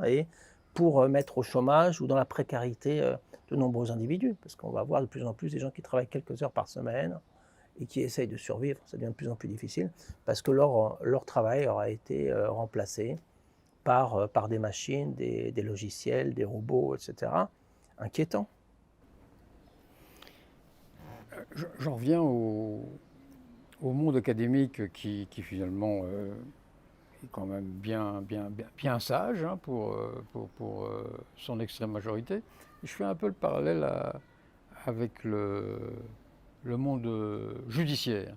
et pour mettre au chômage ou dans la précarité de nombreux individus, parce qu'on va voir de plus en plus des gens qui travaillent quelques heures par semaine, et qui essayent de survivre, ça devient de plus en plus difficile, parce que leur travail aura été remplacé par des machines, des logiciels, des robots, etc. Inquiétant. J'en reviens au monde académique qui finalement est quand même bien sage hein, pour son extrême majorité. Je fais un peu le parallèle avec le monde judiciaire,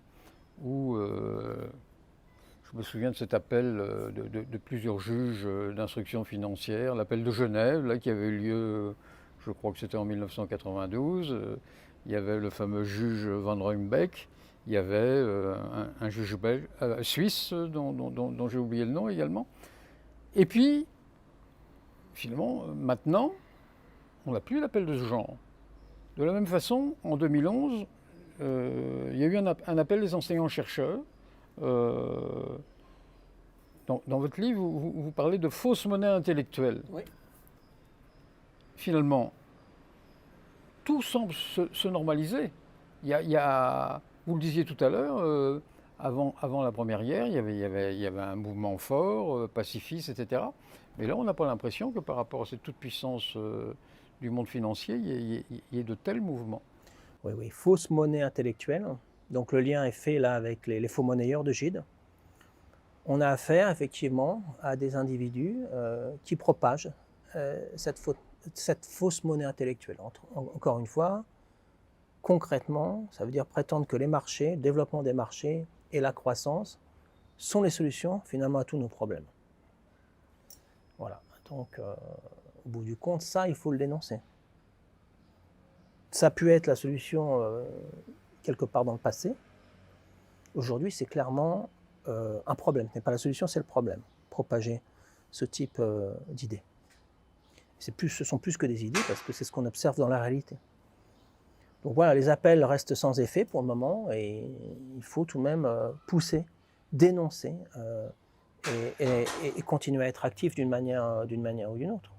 où je me souviens de cet appel de plusieurs juges d'instruction financière, l'appel de Genève, là, qui avait eu lieu, je crois que c'était en 1992. Il y avait le fameux juge Van Ruymbeck, il y avait un juge suisse dont j'ai oublié le nom également. Et puis, finalement, maintenant, on n'a plus l'appel de ce genre. De la même façon, en 2011, il y a eu un appel des enseignants-chercheurs. Dans votre livre, vous parlez de fausse monnaie intellectuelle. Oui. Finalement, tout semble se normaliser. Il y a, vous le disiez tout à l'heure, avant la première guerre, il y avait un mouvement fort, pacifiste, etc. Mais là, on n'a pas l'impression que par rapport à cette toute-puissance du monde financier, il y ait de tels mouvements. Oui, oui, fausse monnaie intellectuelle. Donc le lien est fait là avec les faux monnayeurs de Gide. On a affaire effectivement à des individus qui propagent cette fausse monnaie intellectuelle. Encore une fois, concrètement, ça veut dire prétendre que les marchés, le développement des marchés et la croissance sont les solutions finalement à tous nos problèmes. Voilà, donc au bout du compte, ça, il faut le dénoncer. Ça a pu être la solution quelque part dans le passé. Aujourd'hui, c'est clairement un problème. Ce n'est pas la solution, c'est le problème. Propager ce type d'idées. Ce sont plus que des idées parce que c'est ce qu'on observe dans la réalité. Donc voilà, les appels restent sans effet pour le moment et il faut tout de même pousser, dénoncer et continuer à être actif d'une manière ou d'une autre.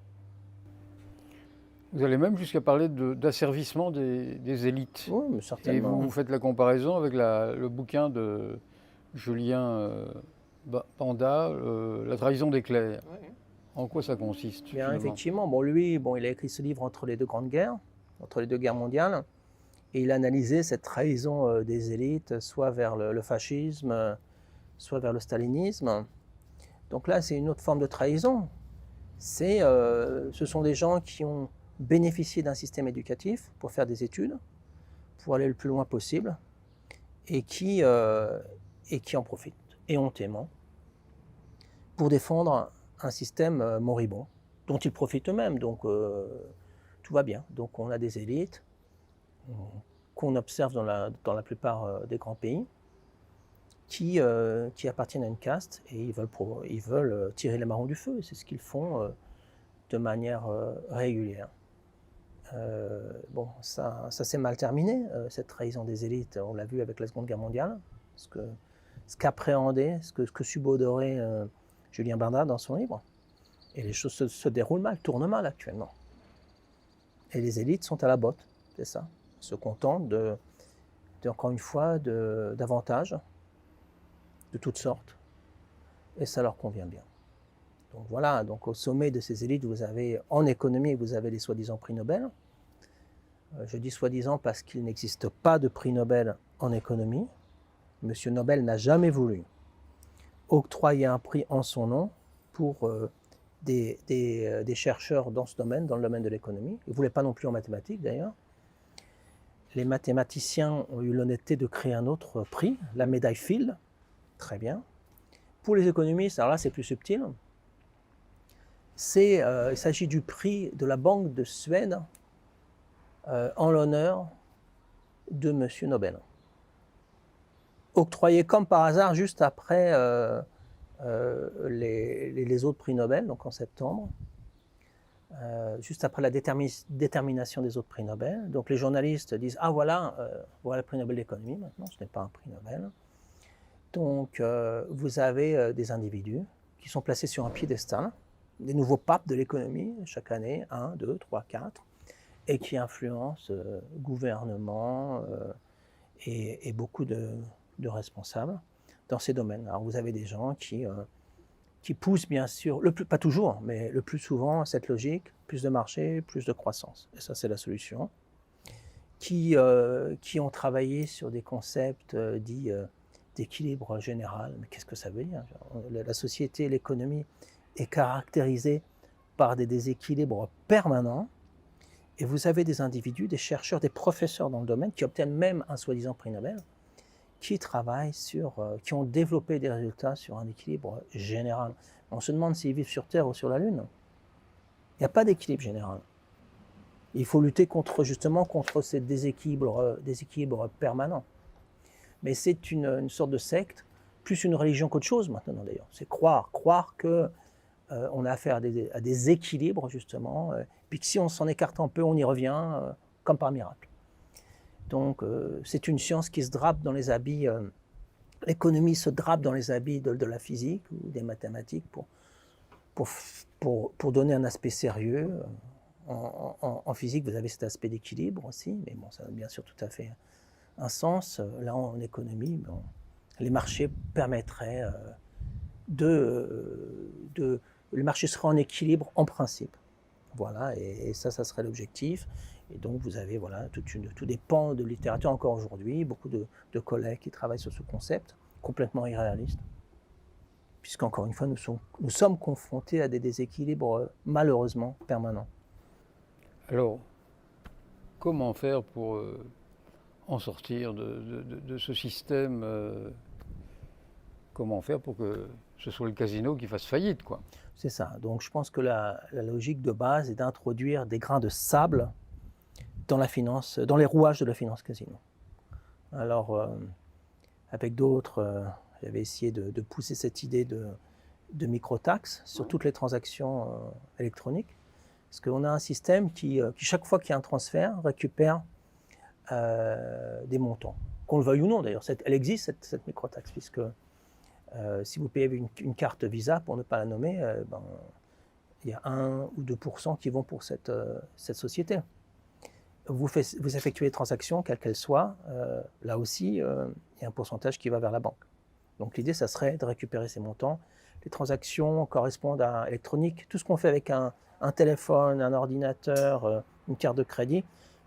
Vous allez même jusqu'à parler d'asservissement des élites. Oui, mais certainement. Et vous faites la comparaison avec le bouquin de Julien Banda, La trahison des clercs. Oui. En quoi ça consiste? Bien, effectivement. Bon, lui, il a écrit ce livre entre les deux grandes guerres, entre les deux guerres mondiales, et il a analysé cette trahison des élites, soit vers le fascisme, soit vers le stalinisme. Donc là, c'est une autre forme de trahison. Ce sont des gens qui ont bénéficié d'un système éducatif pour faire des études, pour aller le plus loin possible, et qui en profitent éhontément pour défendre un système moribond, dont ils profitent eux-mêmes. Donc tout va bien. Donc on a des élites qu'on observe dans la plupart des grands pays qui appartiennent à une caste et ils veulent tirer les marrons du feu. C'est ce qu'ils font de manière régulière. Bon, ça s'est mal terminé, cette trahison des élites. On l'a vu avec la Seconde Guerre mondiale, ce qu'appréhendait, ce que subodorait Julien Bernard dans son livre. Et les choses se déroulent mal, tournent mal actuellement. Et les élites sont à la botte, c'est ça. Elles se contentent encore une fois, d'avantages de toutes sortes. Et ça leur convient bien. Donc voilà, donc au sommet de ces élites, vous avez en économie, vous avez les soi-disant prix Nobel. Je dis soi-disant parce qu'il n'existe pas de prix Nobel en économie. Monsieur Nobel n'a jamais voulu octroyer un prix en son nom pour des chercheurs dans ce domaine, dans le domaine de l'économie. Il ne voulait pas non plus en mathématiques d'ailleurs. Les mathématiciens ont eu l'honnêteté de créer un autre prix, la médaille Fields. Très bien. Pour les économistes, alors là c'est plus subtil. Il s'agit du prix de la Banque de Suède en l'honneur de Monsieur Nobel. Octroyé comme par hasard juste après les autres prix Nobel, donc en septembre, juste après la détermination des autres prix Nobel. Donc les journalistes disent « Ah voilà, voilà le prix Nobel d'économie, maintenant ce n'est pas un prix Nobel ». Donc vous avez des individus qui sont placés sur un piédestal, des nouveaux papes de l'économie, chaque année, 1, 2, 3, 4, et qui influencent gouvernements et beaucoup de responsables dans ces domaines. Alors vous avez des gens qui poussent bien sûr, pas toujours, mais le plus souvent cette logique, plus de marché, plus de croissance. Et ça c'est la solution. Qui ont travaillé sur des concepts dits d'équilibre général. Mais qu'est-ce que ça veut dire? La société, l'économie est caractérisée par des déséquilibres permanents. Et vous avez des individus, des chercheurs, des professeurs dans le domaine qui obtiennent même un soi-disant prix Nobel, qui travaillent qui ont développé des résultats sur un équilibre général. On se demande s'ils vivent sur Terre ou sur la Lune. Il n'y a pas d'équilibre général. Il faut lutter justement contre ces déséquilibres permanents. Mais c'est une sorte de secte, plus une religion qu'autre chose maintenant d'ailleurs. C'est croire que on a affaire à des équilibres justement, puis que si on s'en écarte un peu, on y revient comme par miracle. Donc c'est une science qui se drape dans les habits, l'économie se drape dans les habits de la physique ou des mathématiques pour donner un aspect sérieux. En physique, vous avez cet aspect d'équilibre aussi, mais bon, ça a bien sûr tout à fait un sens. Là, en économie, bon, les marchés permettraient le marché serait en équilibre en principe. Voilà, et ça serait l'objectif. Et donc, vous avez voilà, tout des pans de littérature encore aujourd'hui, beaucoup de collègues qui travaillent sur ce concept, complètement irréaliste, puisqu'encore une fois, nous sommes confrontés à des déséquilibres malheureusement permanents. Alors, comment faire pour en sortir de ce système comment faire pour que ce soit le casino qui fasse faillite, quoi? C'est ça. Donc je pense que la logique de base est d'introduire des grains de sable dans la finance, dans les rouages de la finance casino. Alors, avec d'autres, j'avais essayé de pousser cette idée de micro-taxe sur toutes les transactions électroniques. Parce qu'on a un système qui chaque fois qu'il y a un transfert, récupère des montants. Qu'on le veuille ou non d'ailleurs. Elle existe cette micro-taxe, puisque si vous payez une carte Visa, pour ne pas la nommer, il y a 1 ou 2% qui vont pour cette société. Vous effectuez les transactions, quelles qu'elles soient, là aussi, il y a un pourcentage qui va vers la banque. Donc l'idée, ça serait de récupérer ces montants. Les transactions correspondent à électronique. Tout ce qu'on fait avec un téléphone, un ordinateur, une carte de crédit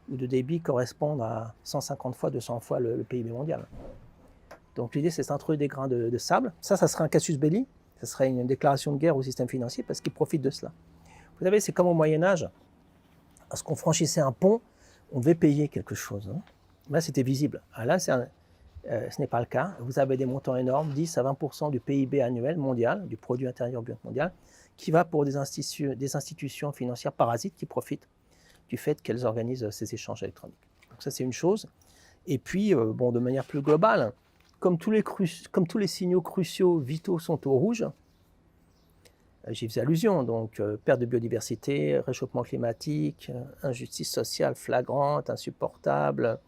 ou de débit correspondent à 150 fois, 200 fois le PIB mondial. Donc l'idée, c'est d'introduire des grains de sable. Ça serait un casus belli. Ça serait une déclaration de guerre au système financier parce qu'il profite de cela. Vous savez, c'est comme au Moyen-Âge. Lorsqu'on franchissait un pont, on devait payer quelque chose. Hein. Là, c'était visible. Là, ce n'est pas le cas. Vous avez des montants énormes, 10 à 20% du PIB annuel mondial, du produit intérieur brut mondial, qui va pour des institutions financières parasites qui profitent du fait qu'elles organisent ces échanges électroniques. Donc ça, c'est une chose. Et puis, de manière plus globale, comme tous les signaux cruciaux, vitaux sont au rouge, j'y faisais allusion, donc perte de biodiversité, réchauffement climatique, injustice sociale flagrante, insupportable,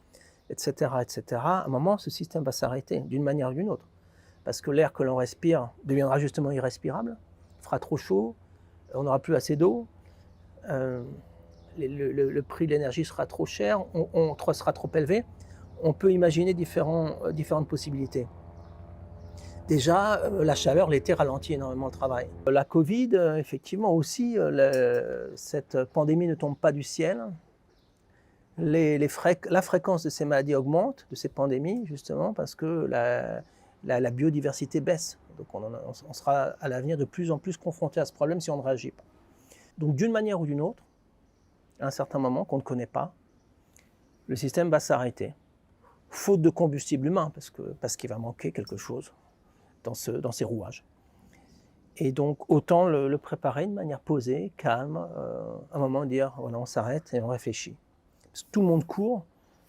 etc., etc. À un moment, ce système va s'arrêter d'une manière ou d'une autre. Parce que l'air que l'on respire deviendra justement irrespirable, fera trop chaud, on n'aura plus assez d'eau, le prix de l'énergie sera trop cher, sera trop élevé. On peut imaginer différentes possibilités. Déjà, la chaleur, l'été ralentit énormément le travail. La Covid, effectivement aussi, cette pandémie ne tombe pas du ciel. La fréquence de ces maladies augmente, de ces pandémies, justement, parce que la biodiversité baisse. Donc on sera à l'avenir de plus en plus confronté à ce problème si on ne réagit pas. Donc d'une manière ou d'une autre, à un certain moment qu'on ne connaît pas, le système va s'arrêter. Faute de combustible humain, parce qu'il va manquer quelque chose dans ces rouages. Et donc, autant le préparer de manière posée, calme, à un moment dire, voilà, on s'arrête et on réfléchit. Parce que tout le monde court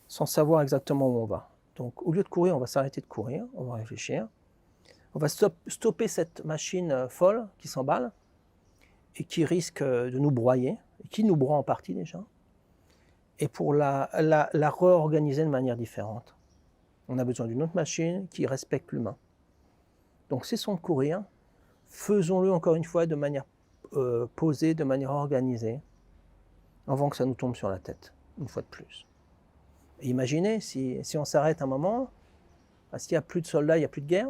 sans savoir exactement où on va. Donc, au lieu de courir, on va s'arrêter de courir, on va réfléchir. On va stopper cette machine folle qui s'emballe et qui risque de nous broyer, et qui nous broie en partie déjà. Et pour la réorganiser de manière différente. On a besoin d'une autre machine qui respecte l'humain. Donc cessons de courir, faisons-le encore une fois de manière posée, de manière organisée, avant que ça nous tombe sur la tête, une fois de plus. Et imaginez, si on s'arrête un moment, parce qu'il n'y a plus de soldats, il n'y a plus de guerre,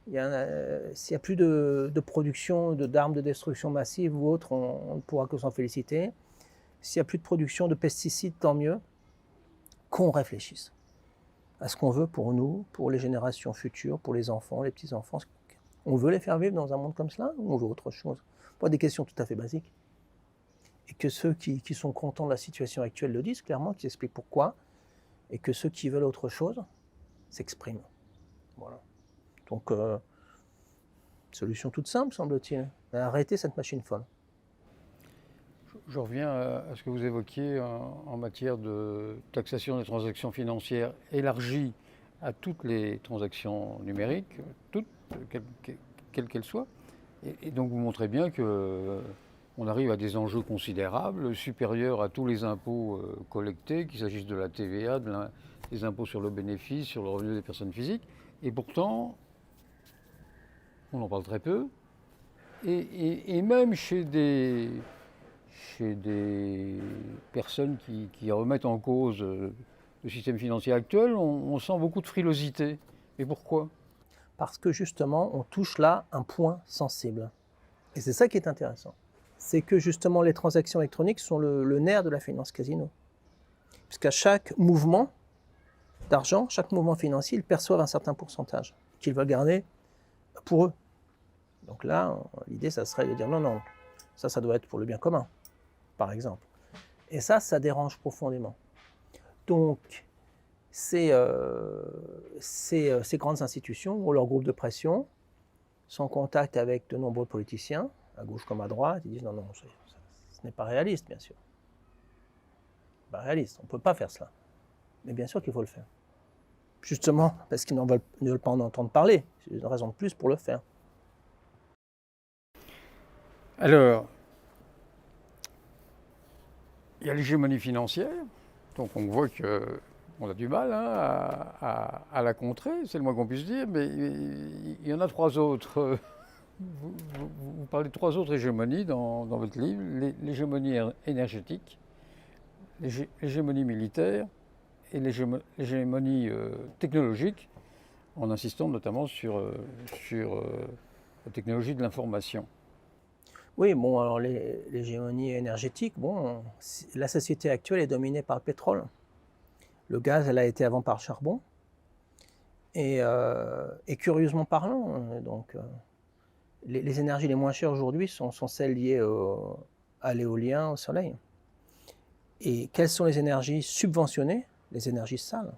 s'il n'y a plus de production d'armes de destruction massive ou autre, on ne pourra que s'en féliciter. S'il n'y a plus de production de pesticides, tant mieux. Qu'on réfléchisse à ce qu'on veut pour nous, pour les générations futures, pour les enfants, les petits-enfants. On veut les faire vivre dans un monde comme cela ou on veut autre chose? Pas des questions tout à fait basiques. Et que ceux qui sont contents de la situation actuelle le disent clairement, qui expliquent pourquoi, et que ceux qui veulent autre chose s'expriment. Voilà. Donc, solution toute simple, semble-t-il. Arrêtez cette machine folle. Je reviens à ce que vous évoquiez en matière de taxation des transactions financières élargie à toutes les transactions numériques, toutes, quelles qu'elles soient. Et donc vous montrez bien qu'on arrive à des enjeux considérables, supérieurs à tous les impôts collectés, qu'il s'agisse de la TVA, des impôts sur le bénéfice, sur le revenu des personnes physiques. Et pourtant, on en parle très peu. Et même chez des personnes qui remettent en cause le système financier actuel, on sent beaucoup de frilosité. Mais pourquoi? Parce que justement, on touche là un point sensible. Et c'est ça qui est intéressant. C'est que justement, les transactions électroniques sont le nerf de la finance casino. Puisqu'à chaque mouvement d'argent, chaque mouvement financier, ils perçoivent un certain pourcentage qu'ils veulent garder pour eux. Donc là, l'idée, ça serait de dire non, ça doit être pour le bien commun, par exemple. Et ça dérange profondément. Donc, ces grandes institutions ou leurs groupes de pression sont en contact avec de nombreux politiciens, à gauche comme à droite, ils disent non, ce n'est pas réaliste, bien sûr. Pas réaliste, on ne peut pas faire cela. Mais bien sûr qu'il faut le faire. Justement, parce qu'ils ne veulent pas en entendre parler. C'est une raison de plus pour le faire. Alors, il y a l'hégémonie financière, donc on voit qu'on a du mal à la contrer, c'est le moins qu'on puisse dire, mais il y en a trois autres. Vous parlez de trois autres hégémonies dans votre livre, l'hégémonie énergétique, l'hégémonie militaire et l'hégémonie technologique, en insistant notamment sur la technologie de l'information. Oui, bon, alors l'hégémonie énergétique, bon, la société actuelle est dominée par le pétrole. Le gaz, elle a été avant par le charbon. Et curieusement parlant, donc, les énergies les moins chères aujourd'hui sont celles liées à l'éolien, au soleil. Et quelles sont les énergies subventionnées? Les énergies sales.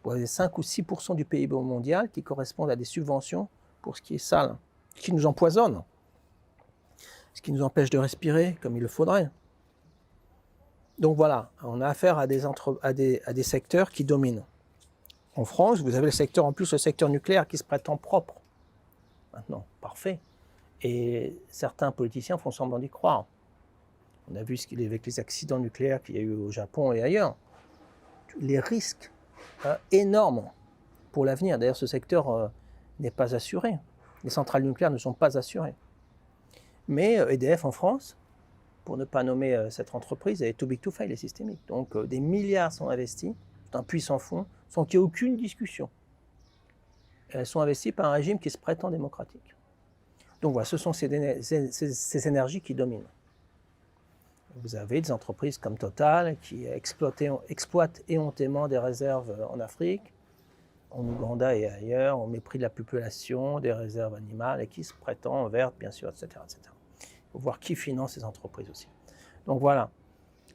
Vous avez 5 ou 6% du PIB mondial qui correspondent à des subventions pour ce qui est sale, qui nous empoisonne, ce qui nous empêche de respirer comme il le faudrait. Donc voilà, on a affaire à des secteurs qui dominent. En France, vous avez le secteur nucléaire qui se prétend propre. Maintenant, parfait. Et certains politiciens font semblant d'y croire. On a vu ce qu'il est avec les accidents nucléaires qu'il y a eu au Japon et ailleurs. Les risques énormes pour l'avenir. D'ailleurs, ce secteur n'est pas assuré. Les centrales nucléaires ne sont pas assurées. Mais EDF en France, pour ne pas nommer cette entreprise, elle est too big to fail, elle est systémique. Donc des milliards sont investis, c'est un puissant fonds, sans qu'il y ait aucune discussion. Elles sont investies par un régime qui se prétend démocratique. Donc voilà, ce sont ces énergies qui dominent. Vous avez des entreprises comme Total qui exploitent éhontément des réserves en Afrique, en Ouganda et ailleurs, au mépris de la population, des réserves animales, et qui se prétend vertes, bien sûr, etc., etc. Il faut voir qui finance ces entreprises aussi. Donc voilà,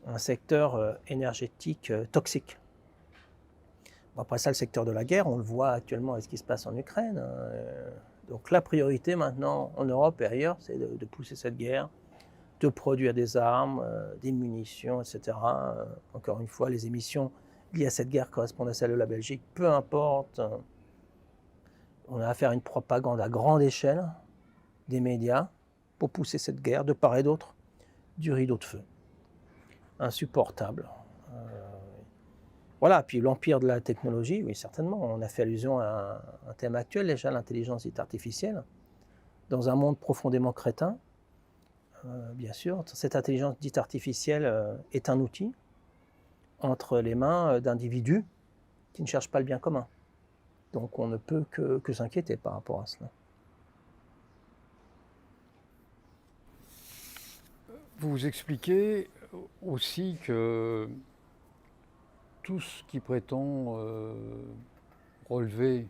un secteur énergétique toxique. Bon, après ça, le secteur de la guerre, on le voit actuellement avec ce qui se passe en Ukraine. Donc la priorité maintenant, en Europe et ailleurs, c'est de pousser cette guerre, de produire des armes, des munitions, etc. Encore une fois, les émissions liées à cette guerre correspondent à celles de la Belgique. Peu importe, on a affaire à une propagande à grande échelle des médias pour pousser cette guerre de part et d'autre du rideau de feu. Insupportable. Voilà, puis l'empire de la technologie, oui, certainement. On a fait allusion à un thème actuel déjà, l'intelligence dite artificielle. Dans un monde profondément crétin, bien sûr, cette intelligence dite artificielle est un outil entre les mains d'individus qui ne cherchent pas le bien commun. Donc on ne peut que s'inquiéter par rapport à cela. Vous expliquez aussi que tout ce qui prétend relever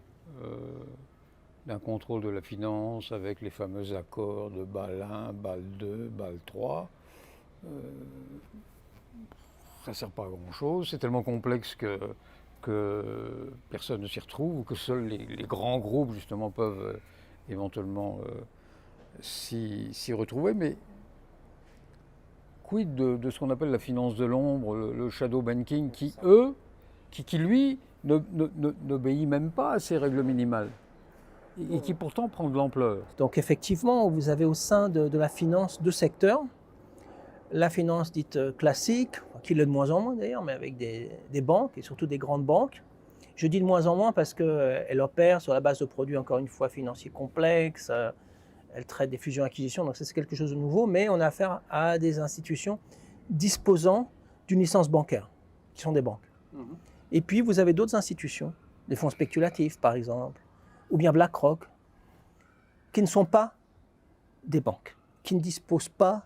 d'un contrôle de la finance avec les fameux accords de Bâle 1, Bâle 2, Bâle 3, ça ne sert pas à grand-chose. C'est tellement complexe que personne ne s'y retrouve, ou que seuls les grands groupes justement peuvent éventuellement s'y retrouver. Mais quid de ce qu'on appelle la finance de l'ombre, le shadow banking, qui lui n'obéit même pas à ces règles minimales et qui pourtant prend de l'ampleur. Donc effectivement, vous avez au sein de la finance deux secteurs. La finance dite classique, qui l'est de moins en moins d'ailleurs, mais avec des banques et surtout des grandes banques. Je dis de moins en moins parce qu'elle opère sur la base de produits, encore une fois, financiers complexes. Elle traite des fusions-acquisitions, donc ça c'est quelque chose de nouveau, mais on a affaire à des institutions disposant d'une licence bancaire, qui sont des banques. Et puis vous avez d'autres institutions, des fonds spéculatifs par exemple, ou bien BlackRock, qui ne sont pas des banques, qui ne disposent pas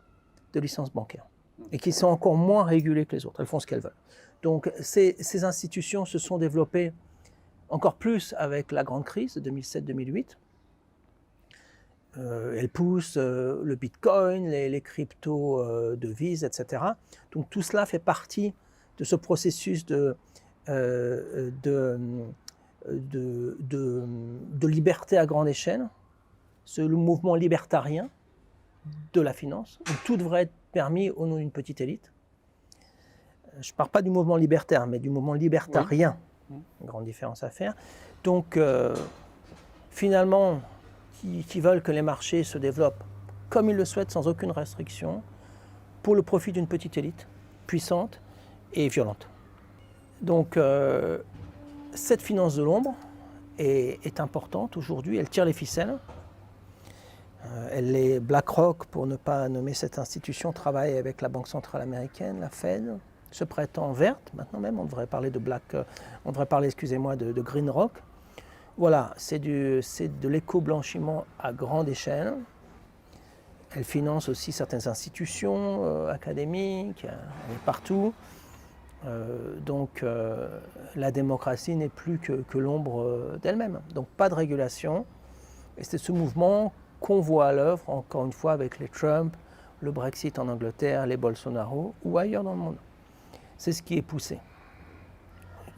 de licence bancaire, et qui sont encore moins régulées que les autres. Elles font ce qu'elles veulent. Donc ces institutions se sont développées encore plus avec la grande crise de 2007-2008. Elles poussent le bitcoin, les crypto-devises, etc. Donc tout cela fait partie de ce processus de liberté à grande échelle, le mouvement libertarien de la finance, où tout devrait être permis au nom d'une petite élite. Je ne parle pas du mouvement libertaire, mais du mouvement libertarien. Oui. Une grande différence à faire. Donc finalement, qui veulent que les marchés se développent comme ils le souhaitent, sans aucune restriction, pour le profit d'une petite élite puissante et violente. Donc cette finance de l'ombre est importante aujourd'hui, elle tire les ficelles. BlackRock, pour ne pas nommer cette institution, travaille avec la Banque centrale américaine, la Fed, se prétend verte. Maintenant même, on devrait parler de GreenRock. Voilà, c'est de l'éco-blanchiment à grande échelle. Elle finance aussi certaines institutions académiques, elle est partout. Donc la démocratie n'est plus que l'ombre d'elle-même. Donc pas de régulation. Et c'est ce mouvement qu'on voit à l'œuvre, encore une fois, avec les Trump, le Brexit en Angleterre, les Bolsonaro ou ailleurs dans le monde. C'est ce qui est poussé.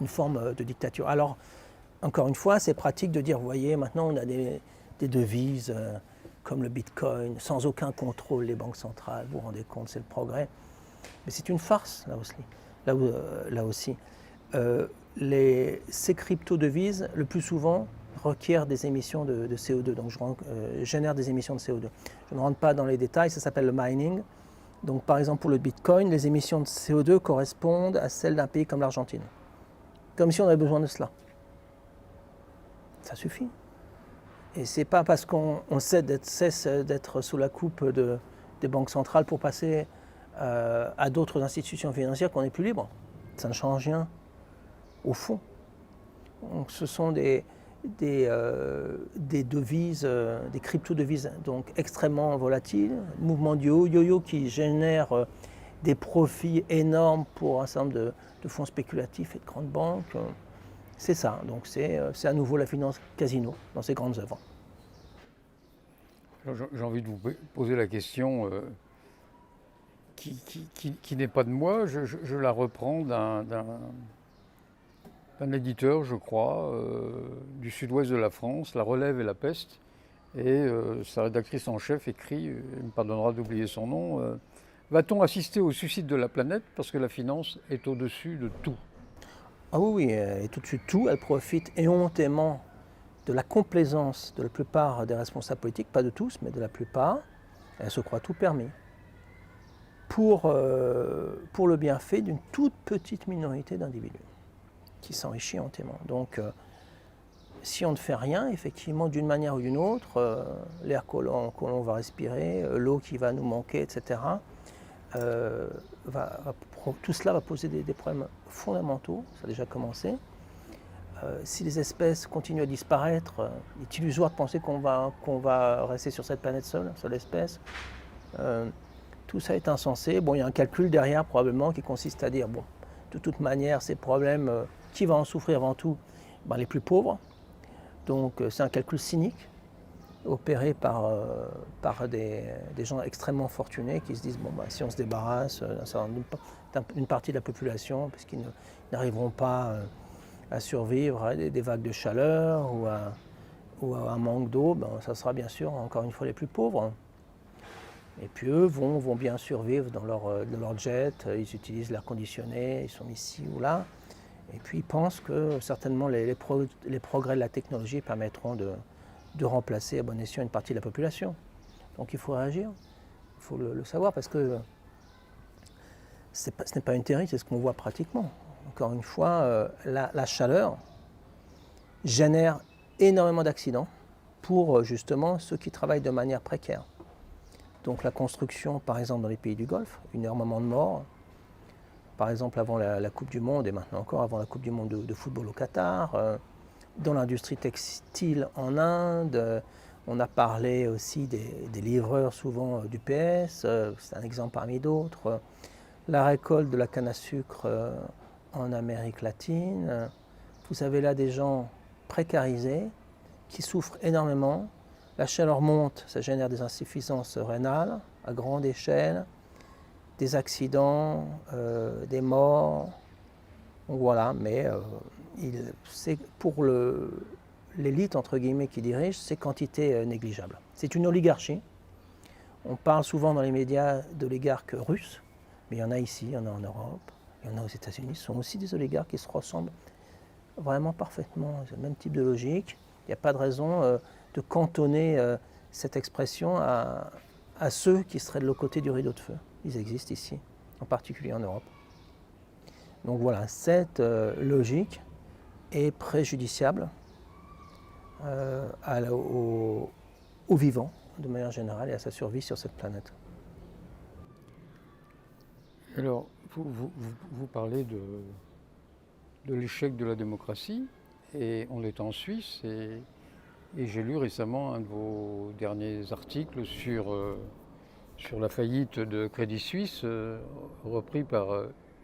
Une forme de dictature. Alors, encore une fois, c'est pratique de dire, vous voyez, maintenant on a des devises comme le bitcoin, sans aucun contrôle, les banques centrales, vous vous rendez compte, c'est le progrès. Mais c'est une farce, là aussi. Ces crypto-devises, le plus souvent, requièrent des émissions de CO2, donc génèrent des émissions de CO2. Je ne rentre pas dans les détails, ça s'appelle le mining. Donc par exemple pour le bitcoin, les émissions de CO2 correspondent à celles d'un pays comme l'Argentine. Comme si on avait besoin de cela. Ça suffit. Et ce n'est pas parce qu'on cesse d'être sous la coupe des banques centrales pour passer à d'autres institutions financières qu'on est plus libre. Ça ne change rien au fond. Donc, ce sont des devises, des crypto-devises donc extrêmement volatiles, mouvement du yo-yo qui génère des profits énormes pour un certain nombre de fonds spéculatifs et de grandes banques. C'est ça, donc c'est à nouveau la finance casino dans ses grandes œuvres. J'ai envie de vous poser la question qui n'est pas de moi, je la reprends d'un éditeur, je crois, du sud-ouest de la France, La Relève et la Peste, et sa rédactrice en chef écrit, elle me pardonnera d'oublier son nom, va-t-on assister au suicide de la planète parce que la finance est au-dessus de tout? Ah oui, elle est au-dessus de tout, elle profite éhontément de la complaisance de la plupart des responsables politiques, pas de tous, mais de la plupart, elle se croit tout permis, pour le bienfait d'une toute petite minorité d'individus qui s'enrichit éhontément. Donc, si on ne fait rien, effectivement, d'une manière ou d'une autre, l'air que l'on va respirer, l'eau qui va nous manquer, etc., tout cela va poser des problèmes fondamentaux, ça a déjà commencé. Si les espèces continuent à disparaître, il est illusoire de penser qu'on va rester sur cette planète seule espèce. Tout ça est insensé. Bon, il y a un calcul derrière probablement qui consiste à dire, bon, de toute manière, ces problèmes, qui va en souffrir avant tout? Ben, les plus pauvres. Donc c'est un calcul cynique opéré par des gens extrêmement fortunés qui se disent, bon, ben, si on se débarrasse d'une partie de la population, parce qu'ils n'arriveront pas à survivre à des vagues de chaleur ou à un manque d'eau, ben, ça sera bien sûr encore une fois les plus pauvres. Et puis eux vont bien survivre dans leur jet, ils utilisent l'air conditionné, ils sont ici ou là. Et puis ils pensent que certainement les progrès de la technologie permettront de remplacer à bon escient une partie de la population. Donc il faut réagir, il faut le savoir parce que ce n'est pas une théorie, c'est ce qu'on voit pratiquement. Encore une fois, la chaleur génère énormément d'accidents pour justement ceux qui travaillent de manière précaire. Donc la construction, par exemple dans les pays du Golfe, énormément de morts. Par exemple avant la Coupe du Monde et maintenant encore avant la Coupe du Monde de football au Qatar. Dans l'industrie textile en Inde, on a parlé aussi des livreurs souvent d'UPS, c'est un exemple parmi d'autres. La récolte de la canne à sucre en Amérique latine. Vous avez là des gens précarisés qui souffrent énormément. La chaleur monte, ça génère des insuffisances rénales à grande échelle, des accidents, des morts. Donc voilà, mais c'est pour l'élite entre guillemets qui dirige, c'est quantité négligeable. C'est une oligarchie. On parle souvent dans les médias d'oligarques russes, mais il y en a ici, il y en a en Europe, il y en a aux États-Unis. Ce sont aussi des oligarques qui se ressemblent vraiment parfaitement, c'est le même type de logique. Il n'y a pas de raison de cantonner cette expression à ceux qui seraient de l'autre côté du rideau de feu. Ils existent ici, en particulier en Europe. Donc voilà, cette logique est préjudiciable aux vivants, de manière générale, et à sa survie sur cette planète. Alors, vous parlez de l'échec de la démocratie, et on est en Suisse, et j'ai lu récemment un de vos derniers articles sur la faillite de Crédit Suisse, repris par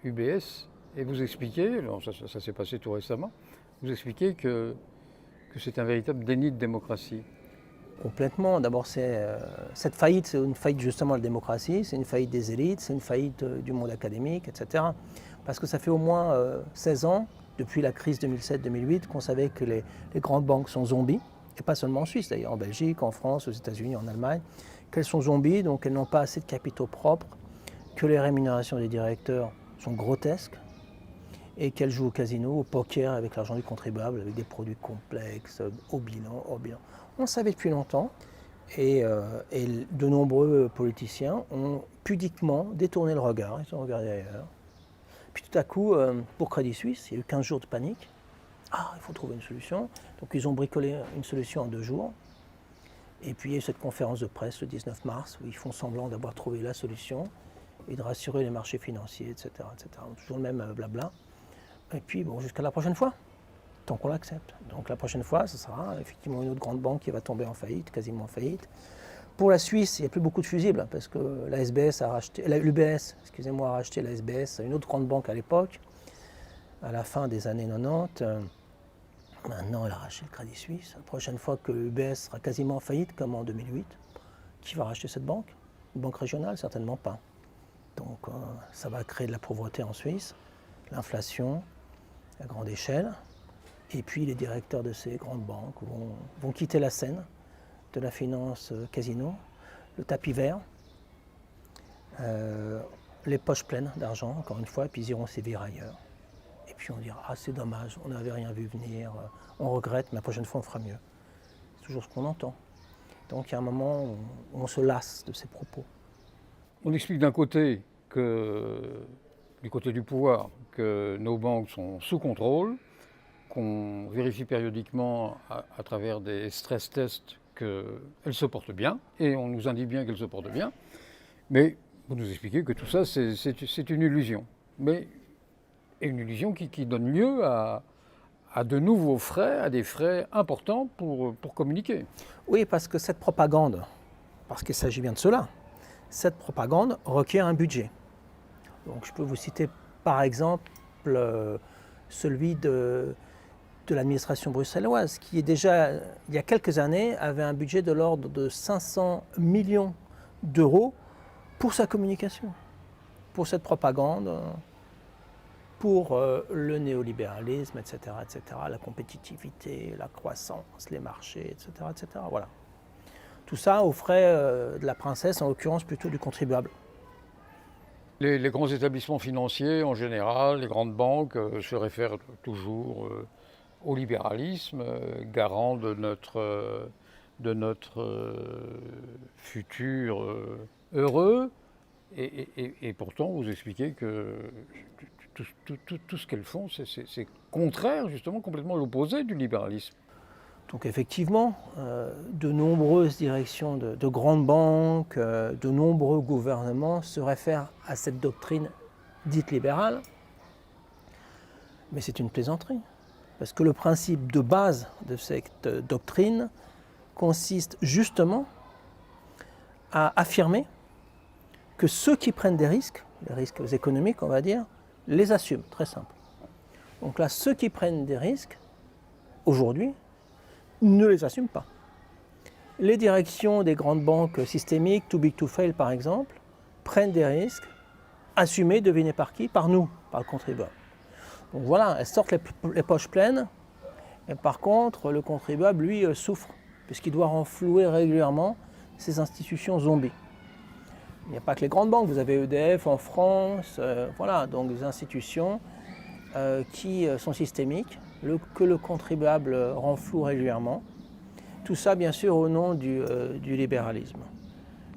UBS, et vous expliquez, alors ça s'est passé tout récemment, vous expliquez que c'est un véritable déni de démocratie. Complètement. D'abord, cette faillite, c'est une faillite justement de la démocratie, c'est une faillite des élites, c'est une faillite du monde académique, etc. Parce que ça fait au moins 16 ans, depuis la crise 2007-2008, qu'on savait que les grandes banques sont zombies, et pas seulement en Suisse d'ailleurs, en Belgique, en France, aux États-Unis, en Allemagne, qu'elles sont zombies, donc elles n'ont pas assez de capitaux propres, que les rémunérations des directeurs sont grotesques, et qu'elles jouent au casino, au poker avec l'argent du contribuable, avec des produits complexes, au bilan. On le savait depuis longtemps, et de nombreux politiciens ont pudiquement détourné le regard, ils ont regardé ailleurs. Puis tout à coup, pour Crédit Suisse, il y a eu 15 jours de panique. Ah, il faut trouver une solution. Donc ils ont bricolé une solution en 2 jours. Et puis il y a eu cette conférence de presse le 19 mars où ils font semblant d'avoir trouvé la solution et de rassurer les marchés financiers, etc. Toujours le même blabla. Et puis bon, jusqu'à la prochaine fois, tant qu'on l'accepte. Donc la prochaine fois, ce sera effectivement une autre grande banque qui va tomber en faillite, quasiment en faillite. Pour la Suisse, il n'y a plus beaucoup de fusibles parce que l'UBS a racheté la SBS, une autre grande banque à l'époque, à la fin des années 90. Maintenant, elle a racheté le Crédit Suisse. La prochaine fois que l'UBS sera quasiment en faillite, comme en 2008, qui va racheter cette banque? Une banque régionale? Certainement pas. Donc ça va créer de la pauvreté en Suisse, l'inflation à grande échelle, et puis les directeurs de ces grandes banques vont quitter la scène de la finance casino, le tapis vert, les poches pleines d'argent, encore une fois, et puis ils iront sévir ailleurs. Et puis on dira, ah c'est dommage, on n'avait rien vu venir, on regrette, mais la prochaine fois on fera mieux. C'est toujours ce qu'on entend. Donc il y a un moment où on se lasse de ces propos. On explique d'un côté du côté du pouvoir, que nos banques sont sous contrôle, qu'on vérifie périodiquement à travers des stress tests qu'elles se portent bien, et on nous indique bien qu'elles se portent bien. Mais vous nous expliquez que tout ça, c'est une illusion. Mais une illusion qui donne lieu à de nouveaux frais, à des frais importants pour communiquer. Oui, parce que cette propagande, parce qu'il s'agit bien de cela, cette propagande requiert un budget. Donc je peux vous citer par exemple celui de l'administration bruxelloise, qui est déjà, il y a quelques années, avait un budget de l'ordre de 500 millions d'euros pour sa communication, pour cette propagande, pour le néolibéralisme, etc., la compétitivité, la croissance, les marchés, etc., etc. Voilà. Tout ça aux frais de la princesse, en l'occurrence plutôt du contribuable. Les grands établissements financiers, en général, les grandes banques, se réfèrent toujours au libéralisme, garant de notre futur heureux. Et pourtant, vous expliquez que tout ce qu'elles font, c'est contraire, justement, complètement l'opposé du libéralisme. Donc effectivement, de nombreuses directions de grandes banques, de nombreux gouvernements se réfèrent à cette doctrine dite libérale. Mais c'est une plaisanterie. Parce que le principe de base de cette doctrine consiste justement à affirmer que ceux qui prennent des risques, les risques économiques on va dire, les assument, très simple. Donc là, ceux qui prennent des risques, aujourd'hui, ne les assument pas. Les directions des grandes banques systémiques, too big to fail par exemple, prennent des risques, assumés, devinez par qui? Par nous, par le contribuable. Donc voilà, elles sortent les poches pleines, et par contre, le contribuable, lui, souffre, puisqu'il doit renflouer régulièrement ces institutions zombies. Il n'y a pas que les grandes banques, vous avez EDF en France, voilà, donc des institutions qui sont systémiques, que le contribuable renfloue régulièrement. Tout ça, bien sûr, au nom du libéralisme.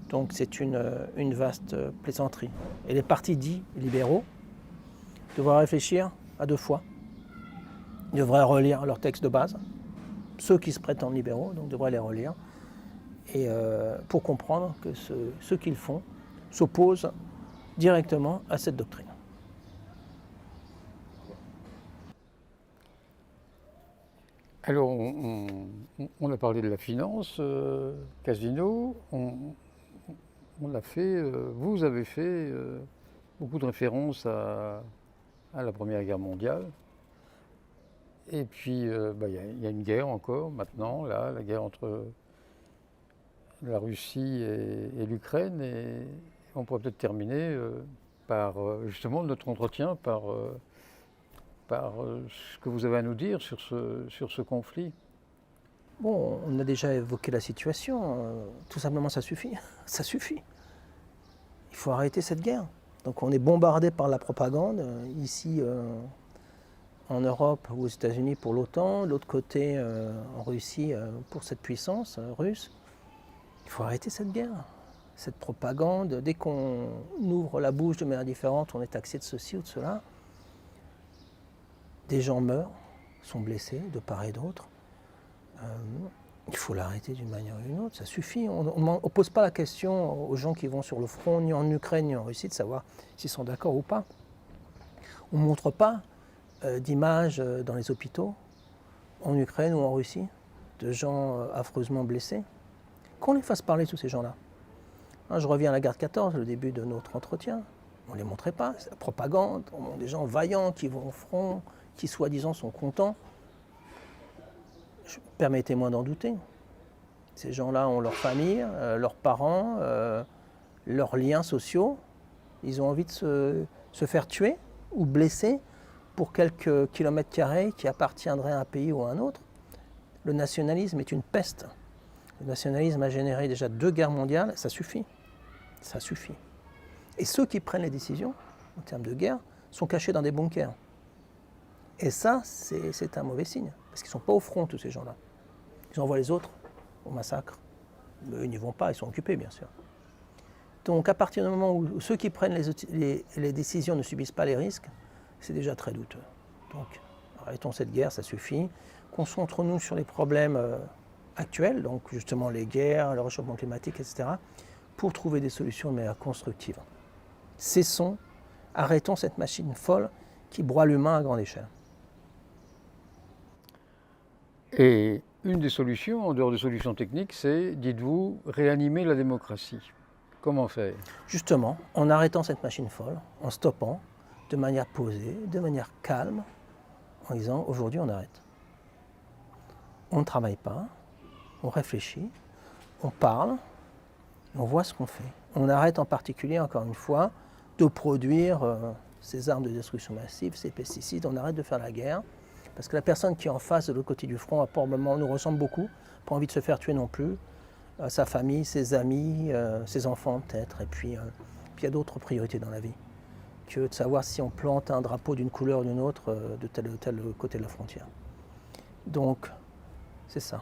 Donc c'est une vaste plaisanterie. Et les partis dits libéraux devraient réfléchir à deux fois. Ils devraient relire leurs textes de base. Ceux qui se prétendent libéraux donc, devraient les relire. Et pour comprendre que ce qu'ils font s'oppose directement à cette doctrine. Alors, on a parlé de la finance, Casino, on a fait, vous avez fait beaucoup de références à la Première Guerre mondiale. Et puis, il y a une guerre encore maintenant, là, la guerre entre la Russie et l'Ukraine. Et on pourrait peut-être terminer par, justement, notre entretien par ce que vous avez à nous dire sur ce conflit. Bon, on a déjà évoqué la situation. Tout simplement, ça suffit. Ça suffit. Il faut arrêter cette guerre. Donc on est bombardé par la propagande, ici en Europe ou aux États-Unis pour l'OTAN, de l'autre côté en Russie pour cette puissance russe. Il faut arrêter cette guerre, cette propagande. Dès qu'on ouvre la bouche de manière différente, on est taxé de ceci ou de cela. Des gens meurent, sont blessés de part et d'autre. Il faut l'arrêter d'une manière ou d'une autre, ça suffit. On ne pose pas la question aux gens qui vont sur le front, ni en Ukraine, ni en Russie, de savoir s'ils sont d'accord ou pas. On ne montre pas d'images dans les hôpitaux, en Ukraine ou en Russie, de gens affreusement blessés. Qu'on les fasse parler, tous ces gens-là. Je reviens à la guerre de 14, le début de notre entretien. On ne les montrait pas, c'est la propagande. On montre des gens vaillants qui vont au front, qui soi-disant sont contents. Permettez-moi d'en douter. Ces gens-là ont leur famille, leurs parents, leurs liens sociaux. Ils ont envie de se faire tuer ou blesser pour quelques kilomètres carrés qui appartiendraient à un pays ou à un autre. Le nationalisme est une peste. Le nationalisme a généré déjà 2 guerres mondiales, ça suffit. Ça suffit. Et ceux qui prennent les décisions, en termes de guerre, sont cachés dans des bunkers. Et ça, c'est un mauvais signe. Parce qu'ils ne sont pas au front, tous ces gens-là. Ils envoient les autres au massacre. Mais eux n'y vont pas, ils sont occupés, bien sûr. Donc, à partir du moment où ceux qui prennent les décisions ne subissent pas les risques, c'est déjà très douteux. Donc, arrêtons cette guerre, ça suffit. Concentrons-nous sur les problèmes actuels, donc justement les guerres, le réchauffement climatique, etc., pour trouver des solutions de manière constructive. Cessons, arrêtons cette machine folle qui broie l'humain à grande échelle. Et une des solutions, en dehors des solutions techniques, c'est, dites-vous, réanimer la démocratie. Comment faire? Justement, en arrêtant cette machine folle, en stoppant, de manière posée, de manière calme, en disant aujourd'hui on arrête. On ne travaille pas, on réfléchit, on parle, on voit ce qu'on fait. On arrête en particulier, encore une fois, de produire ces armes de destruction massive, ces pesticides, on arrête de faire la guerre, parce que la personne qui est en face de l'autre côté du front, probablement nous ressemble beaucoup, pas envie de se faire tuer non plus, sa famille, ses amis, ses enfants peut-être, et puis il y a d'autres priorités dans la vie que de savoir si on plante un drapeau d'une couleur ou d'une autre de tel ou tel côté de la frontière. Donc, c'est ça.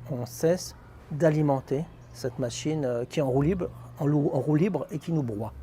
On cesse d'alimenter cette machine qui est en roue libre et qui nous broie.